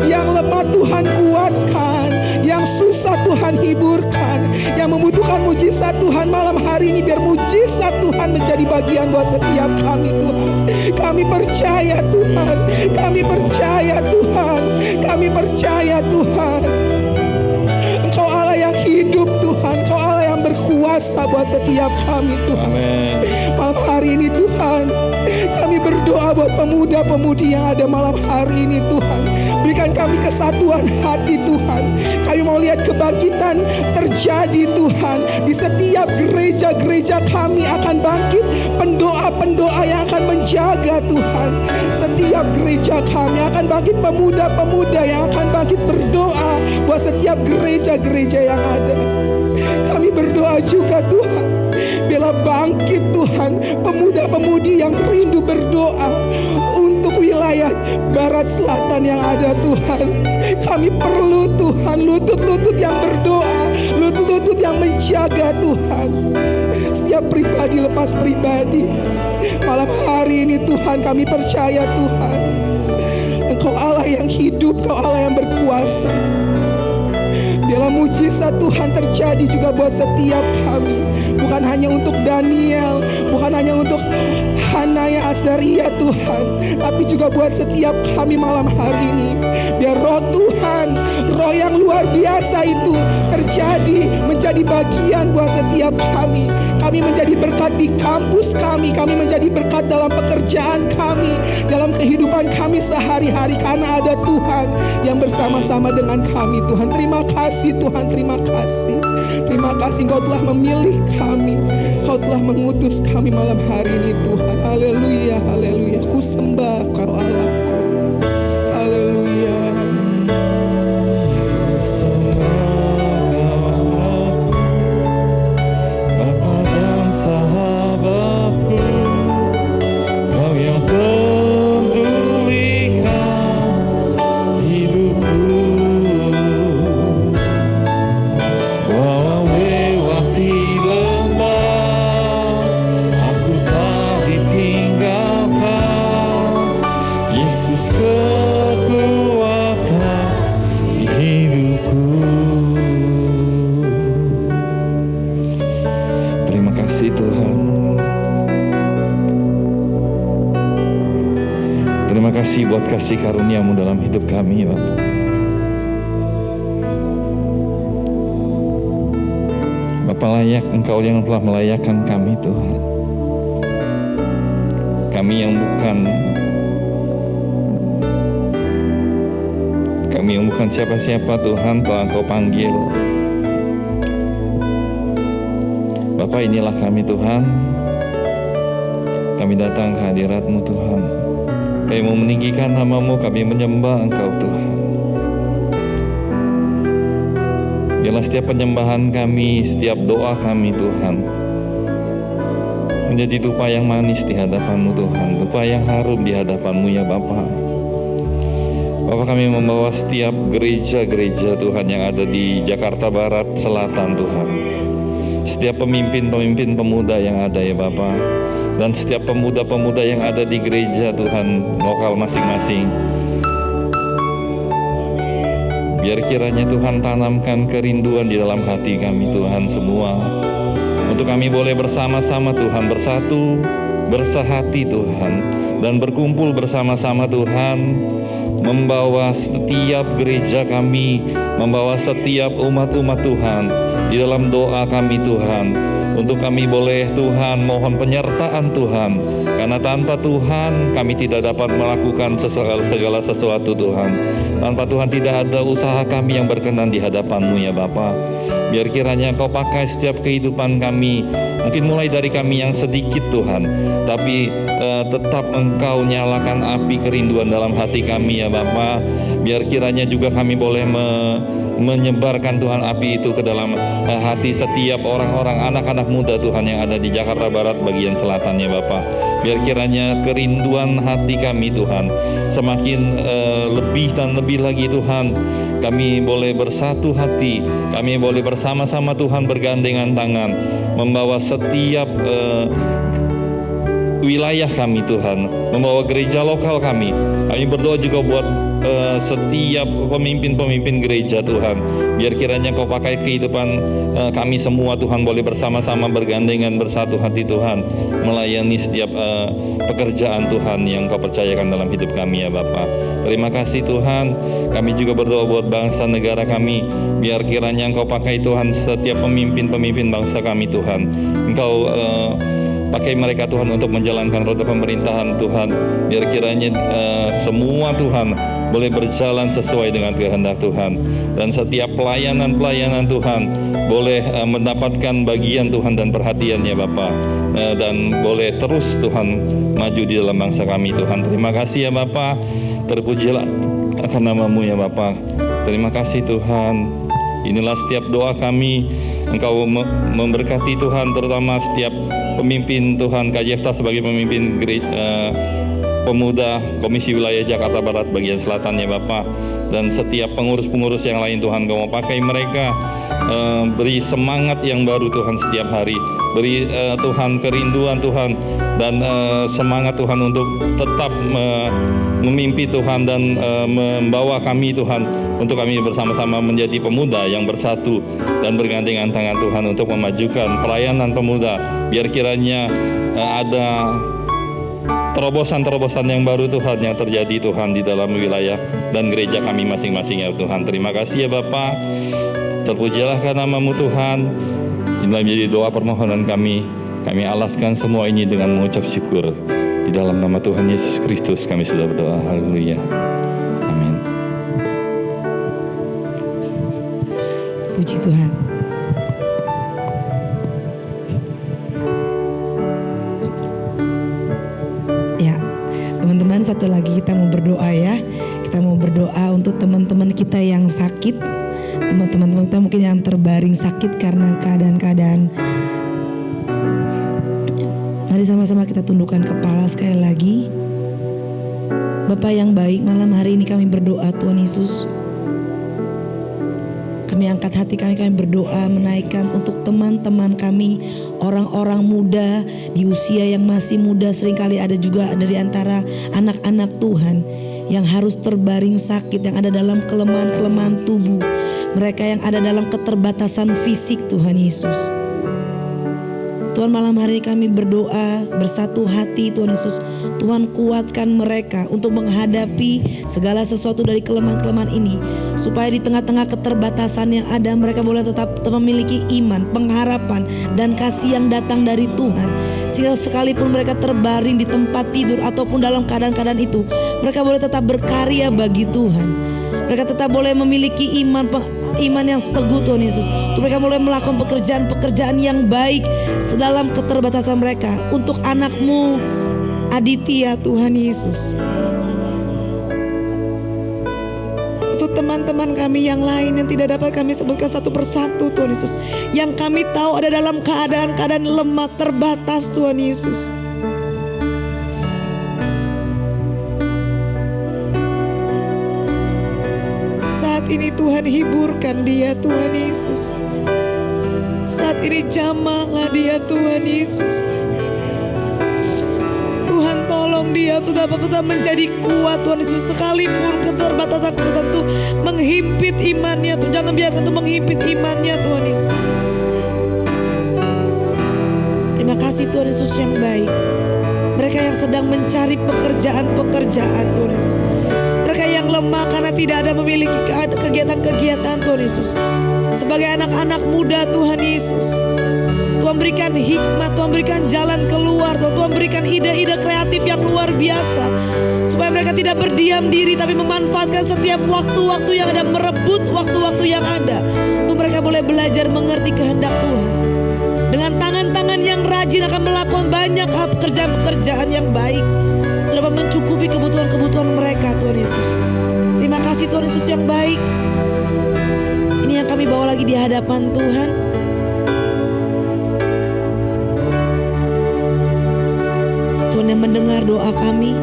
Yang lemah Tuhan kuatkan, yang susah Tuhan hiburkan, yang membutuhkan mujizat Tuhan malam hari ini, biar mujizat Tuhan menjadi bagian buat setiap kami Tuhan. Kami percaya Tuhan, kami percaya Tuhan, kami percaya Tuhan. Engkau Allah yang hidup Tuhan, Engkau Allah yang berkuasa buat setiap kami Tuhan. Amin. Malam hari ini Tuhan, kami berdoa buat pemuda-pemudi yang ada malam hari ini Tuhan. Berikan kami kesatuan hati Tuhan. Kami mau lihat kebangkitan terjadi Tuhan. Di setiap gereja-gereja kami akan bangkit pendoa-pendoa yang akan menjaga Tuhan. Setiap gereja kami akan bangkit pemuda-pemuda yang akan bangkit berdoa buat setiap gereja-gereja yang ada. Kami berdoa juga Tuhan, biarlah bangkit Tuhan pemuda-pemudi yang rindu berdoa untuk wilayah barat selatan yang ada Tuhan. Kami perlu Tuhan lutut-lutut yang berdoa, lutut-lutut yang menjaga Tuhan. Setiap pribadi lepas pribadi. Malam hari ini Tuhan kami percaya Tuhan, Engkau Allah yang hidup, Engkau Allah yang berkuasa. Biarlah mujizat Tuhan terjadi juga buat setiap kami. Bukan hanya untuk Daniel, bukan hanya untuk Hanaya Azaria Tuhan, tapi juga buat setiap kami malam hari ini. Biar roh Tuhan, roh yang luar biasa itu terjadi, menjadi bagian buat setiap kami. Kami menjadi berkat di kampus kami menjadi berkat dalam pekerjaan kami, dalam kehidupan kami sehari-hari, karena ada Tuhan yang bersama-sama dengan kami Tuhan. Terima kasih Tuhan, terima kasih. Terima kasih Engkau telah memilih kami, Engkau telah mengutus kami malam hari ini Tuhan. Haleluya, haleluya. Ku sembah Kau Allahku. Haleluya. Bapa dan sahabatku, Kau yang pedulikan hidupku. Walau lewati lembah, aku tak ditinggalkan. Yesus kekuatan di hidupku. Terima kasih Tuhan. Terima kasih buat kasih karunia-Mu dalam hidup kami, Bapak. Bapa layak, Engkau yang telah melayakkan kami Tuhan. Kami yang bukan siapa-siapa Tuhan, telah Engkau panggil. Bapa, inilah kami Tuhan. Kami datang ke hadirat-Mu Tuhan. Kami mau meninggikan nama-Mu, kami menyembah Engkau Tuhan. Biarlah setiap penyembahan kami, setiap doa kami Tuhan, menjadi dupa yang manis di hadapan-Mu Tuhan, dupa yang harum di hadapan-Mu ya Bapa. Bapa, kami membawa setiap gereja-gereja Tuhan yang ada di Jakarta Barat, Selatan Tuhan. Setiap pemimpin-pemimpin pemuda yang ada ya Bapa, dan setiap pemuda-pemuda yang ada di gereja Tuhan lokal masing-masing. Biar kiranya Tuhan tanamkan kerinduan di dalam hati kami Tuhan semua, untuk kami boleh bersama-sama Tuhan bersatu, bersehati Tuhan, dan berkumpul bersama-sama Tuhan, membawa setiap gereja kami, membawa setiap umat-umat Tuhan di dalam doa kami Tuhan, untuk kami boleh Tuhan mohon penyertaan Tuhan. Karena tanpa Tuhan kami tidak dapat melakukan segala sesuatu Tuhan. Tanpa Tuhan tidak ada usaha kami yang berkenan di hadapan-Mu ya Bapa. Biar kiranya Engkau pakai setiap kehidupan kami, mungkin mulai dari kami yang sedikit Tuhan, tapi tetap Engkau nyalakan api kerinduan dalam hati kami ya Bapa. Biar kiranya juga kami boleh menyebarkan Tuhan api itu ke dalam hati setiap orang-orang anak-anak muda Tuhan yang ada di Jakarta Barat bagian selatan ya Bapa. Biar kiranya kerinduan hati kami Tuhan semakin lebih dan lebih lagi Tuhan. Kami boleh bersatu hati, kami boleh bersama-sama Tuhan bergandengan tangan, membawa setiap wilayah kami Tuhan, membawa gereja lokal kami. Kami berdoa juga buat setiap pemimpin-pemimpin gereja Tuhan. Biar kiranya Kau pakai kehidupan kami semua Tuhan, boleh bersama-sama bergandengan bersatu hati Tuhan, melayani setiap pekerjaan Tuhan yang Kau percayakan dalam hidup kami ya Bapa. Terima kasih Tuhan. Kami juga berdoa buat bangsa negara kami. Biar kiranya Engkau pakai Tuhan setiap pemimpin-pemimpin bangsa kami Tuhan. Engkau pakai mereka Tuhan untuk menjalankan roda pemerintahan Tuhan. Biar kiranya semua Tuhan boleh berjalan sesuai dengan kehendak Tuhan. Dan setiap pelayanan-pelayanan Tuhan boleh mendapatkan bagian Tuhan dan perhatian ya Bapa. Dan boleh terus Tuhan maju di dalam bangsa kami Tuhan. Terima kasih ya Bapa. Terpujilah akan nama-Mu ya Bapa. Terima kasih Tuhan. Inilah setiap doa kami. Engkau memberkati Tuhan, terutama setiap pemimpin Tuhan, Kak Jefta sebagai pemimpin pemuda Komisi Wilayah Jakarta Barat bagian selatan ya Bapak. Dan setiap pengurus-pengurus yang lain Tuhan, Kau mau pakai mereka, beri semangat yang baru Tuhan setiap hari. Beri Tuhan kerinduan Tuhan, dan semangat Tuhan untuk tetap memimpi Tuhan dan membawa kami Tuhan, untuk kami bersama-sama menjadi pemuda yang bersatu dan bergandengan tangan Tuhan untuk memajukan pelayanan pemuda. Biar kiranya ada terobosan-terobosan yang baru Tuhan yang terjadi Tuhan di dalam wilayah dan gereja kami masing-masing ya Tuhan. Terima kasih ya Bapa. Terpujilah karena nama-Mu Tuhan. Inilah menjadi doa permohonan kami. Kami alaskan semua ini dengan mengucap syukur. Di dalam nama Tuhan Yesus Kristus kami sudah berdoa. Haleluya. Amin. Puji Tuhan. Ya, teman-teman, satu lagi kita mau berdoa ya. Kita mau berdoa untuk teman-teman kita yang sakit. Teman-teman kita mungkin yang terbaring sakit karena keadaan-keadaan. Mari sama-sama kita tundukkan kepala sekali lagi. Bapa yang baik, malam hari ini kami berdoa Tuhan Yesus. Kami angkat hati kami berdoa menaikkan untuk teman-teman kami, orang-orang muda di usia yang masih muda. Seringkali ada juga dari antara anak-anak Tuhan yang harus terbaring sakit, yang ada dalam kelemahan-kelemahan tubuh. Mereka yang ada dalam keterbatasan fisik Tuhan Yesus. Tuhan, malam hari kami berdoa bersatu hati Tuhan Yesus. Tuhan kuatkan mereka untuk menghadapi segala sesuatu dari kelemahan-kelemahan ini. Supaya di tengah-tengah keterbatasan yang ada, mereka boleh tetap memiliki iman, pengharapan, dan kasih yang datang dari Tuhan. Sehingga sekalipun mereka terbaring di tempat tidur ataupun dalam keadaan-keadaan itu, mereka boleh tetap berkarya bagi Tuhan. Mereka tetap boleh memiliki iman yang teguh Tuhan Yesus. Untuk mereka mulai melakukan pekerjaan-pekerjaan yang baik dalam keterbatasan mereka. Untuk anak-Mu Aditya Tuhan Yesus. Untuk teman-teman kami yang lain yang tidak dapat kami sebutkan satu persatu Tuhan Yesus, yang kami tahu ada dalam keadaan-keadaan lemah terbatas Tuhan Yesus. Saat ini Tuhan hiburkan dia Tuhan Yesus. Saat ini jamahlah dia Tuhan Yesus. Tuhan tolong dia untuk dapat tetap menjadi kuat Tuhan Yesus. Sekalipun keterbatasan itu menghimpit imannya Tuhan, jangan biarkan itu menghimpit imannya Tuhan Yesus. Terima kasih Tuhan Yesus yang baik. Mereka yang sedang mencari pekerjaan-pekerjaan Tuhan Yesus, mereka yang lemah karena tidak ada memiliki kegiatan-kegiatan Tuhan Yesus. Sebagai anak-anak muda Tuhan Yesus, Tuhan berikan hikmat, Tuhan berikan jalan keluar, Tuhan berikan ide-ide kreatif yang luar biasa. Supaya mereka tidak berdiam diri tapi memanfaatkan setiap waktu-waktu yang ada, merebut waktu-waktu yang ada. Untuk mereka boleh belajar mengerti kehendak Tuhan. Dengan tangan-tangan yang rajin akan melakukan banyak pekerjaan-pekerjaan yang baik. Untuk dapat mencukupi kebutuhan-kebutuhan mereka Tuhan Yesus. Terima kasih Tuhan Yesus yang baik. Ini yang kami bawa lagi di hadapan Tuhan. Tuhan yang mendengar doa kami,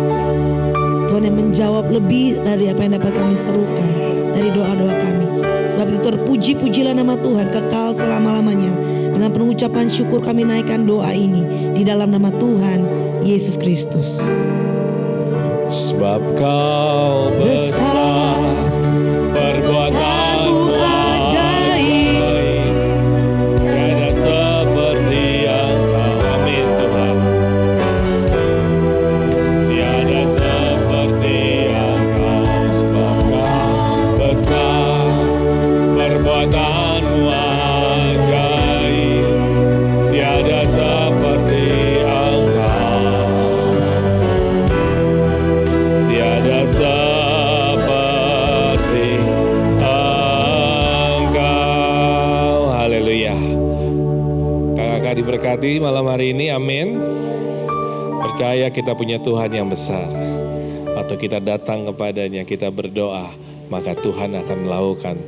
Tuhan yang menjawab lebih dari apa yang dapat kami serukan dari doa-doa kami. Sebab itu terpuji-pujilah nama Tuhan kekal selama-lamanya. Dengan penuh ucapan syukur kami naikkan doa ini di dalam nama Tuhan Yesus Kristus. Sebab Kau besar, perbuatanmu ajaib, tiada seperti Engkau. Amin Tuhan. Tiada seperti Engkau. Sebab Kau besar, perbuatanmu ajaib, tiada seperti Engkau. Tiada seperti Engkau. Haleluya. Kakak diberkati malam hari ini, amin. Percaya kita punya Tuhan yang besar. Waktu kita datang kepadanya, kita berdoa, maka Tuhan akan melakukan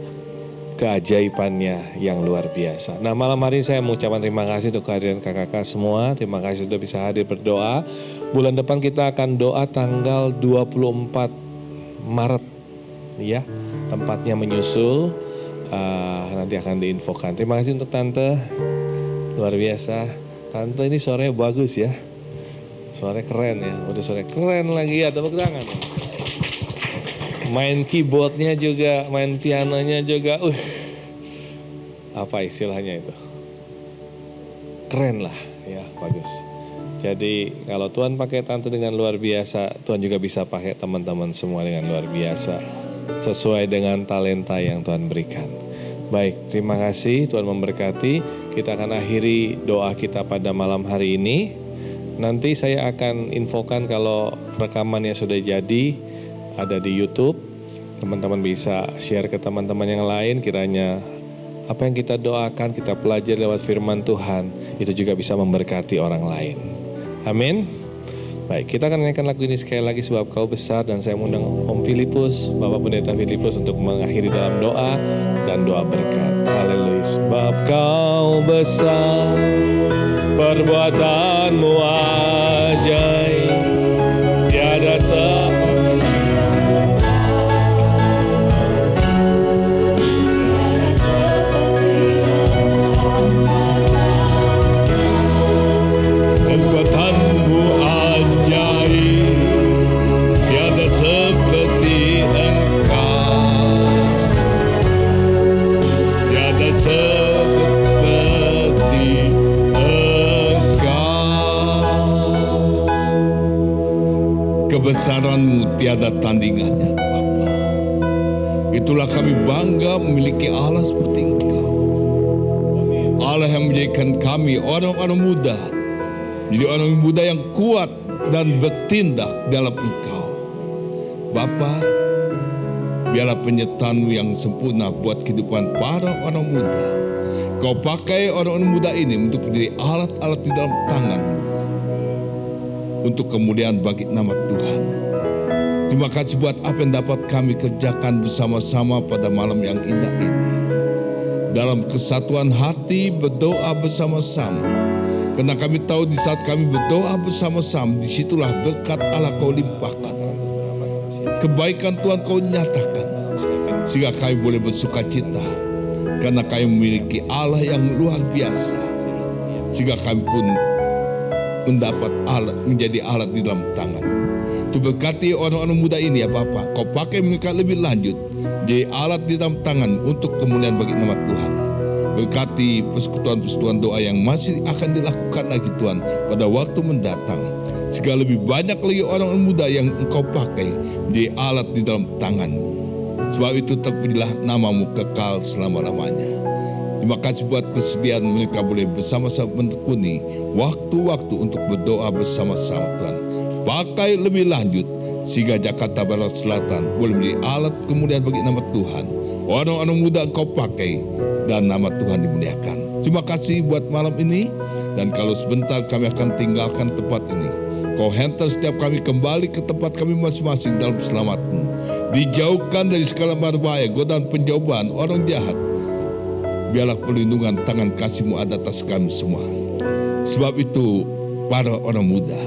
keajaibannya yang luar biasa. Nah, malam hari ini saya mengucapkan terima kasih untuk kehadiran kakak-kakak semua. Terima kasih sudah bisa hadir berdoa. Bulan depan kita akan doa tanggal 24 Maret, ya. Tempatnya menyusul, nanti akan diinfokan. Terima kasih untuk Tante, luar biasa. Tante ini suaranya bagus ya, suaranya keren ya. Udah suaranya keren lagi ya, tepuk tangan. Main keyboardnya juga, main pianonya juga. Apa istilahnya itu? Keren lah, ya bagus. Jadi kalau Tuhan pakai Tante dengan luar biasa, Tuhan juga bisa pakai teman-teman semua dengan luar biasa. Sesuai dengan talenta yang Tuhan berikan. Baik, terima kasih, Tuhan memberkati. Kita akan akhiri doa kita pada malam hari ini. Nanti saya akan infokan kalau rekamannya sudah jadi, ada di YouTube. Teman-teman bisa share ke teman-teman yang lain, kiranya apa yang kita doakan, kita pelajari lewat firman Tuhan, itu juga bisa memberkati orang lain. Amin. Baik, kita akan nyanyikan lagu ini sekali lagi, Sebab Kau Besar, dan saya mengundang Om Filipus, Bapak Pendeta Filipus untuk mengakhiri dalam doa dan doa berkat. Haleluya. Sebab Kau besar, perbuatanmu ajaib, tiada seperti kebesaran-Mu tiada tandingannya, Bapa. Itulah kami bangga memiliki Allah seperti Engkau. Allah yang menjadikan kami orang-orang muda, jadi orang muda yang kuat dan bertindak dalam Engkau. Bapa, biarlah penyertaan-Mu yang sempurna buat kehidupan para orang muda. Kau pakai orang-orang muda ini untuk menjadi alat-alat di dalam tangan-Mu, untuk kemuliaan bagi nama Tuhan. Terima kasih buat apa yang dapat kami kerjakan bersama-sama pada malam yang indah ini. Dalam kesatuan hati berdoa bersama-sama. Karena kami tahu di saat kami berdoa bersama-sama, disitulah berkat Allah Kau limpahkan. Kebaikan Tuhan Kau nyatakan. Sehingga kami boleh bersuka cita. Karena kami memiliki Allah yang luar biasa. Sehingga kami pun mendapat alat, menjadi alat di dalam tangan. Tu berkati orang-orang muda ini ya Bapa. Kau pakai mereka lebih lanjut, jadi alat di dalam tangan untuk kemuliaan bagi nama Tuhan. Berkati persekutuan-persekutuan doa yang masih akan dilakukan lagi Tuhan pada waktu mendatang. sehingga lebih banyak lagi orang muda yang Engkau pakai menjadi alat di dalam tangan-Mu. Sebab itu terpujilah namamu kekal selama-lamanya. Terima kasih buat kesediaan mereka boleh bersama-sama menekuni waktu-waktu untuk berdoa bersama-sama Tuhan. Pakai lebih lanjut sehingga Jakarta Barat Selatan boleh menjadi alat kemuliaan bagi nama Tuhan. Orang-orang muda Engkau pakai dan nama Tuhan dimuliakan. Terima kasih buat malam ini, dan kalau sebentar kami akan tinggalkan tempat ini, Kau hantar setiap kami kembali ke tempat kami masing-masing dalam selamat-Mu. Dijauhkan dari segala bahaya, godaan penjauhan orang jahat. Biarlah perlindungan tangan kasih-Mu ada atas kami semua. Sebab itu, para orang muda,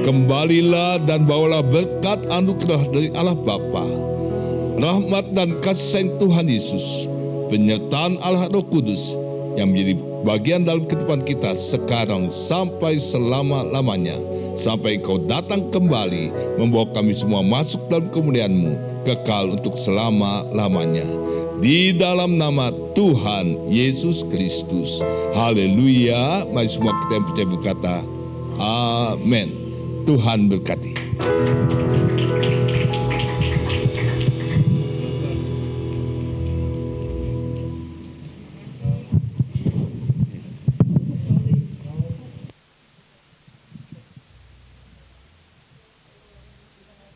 kembalilah dan bawalah berkat anugerah dari Allah Bapa, rahmat dan kasih sayang Tuhan Yesus, penyertaan Allah Roh Kudus yang menjadi bagian dalam kehidupan kita sekarang sampai selama-lamanya, sampai Kau datang kembali membawa kami semua masuk dalam kemuliaan-Mu kekal untuk selama-lamanya. Di dalam nama Tuhan Yesus Kristus. Haleluya. Mari semua kita yang percaya berkata, amin. Tuhan berkati.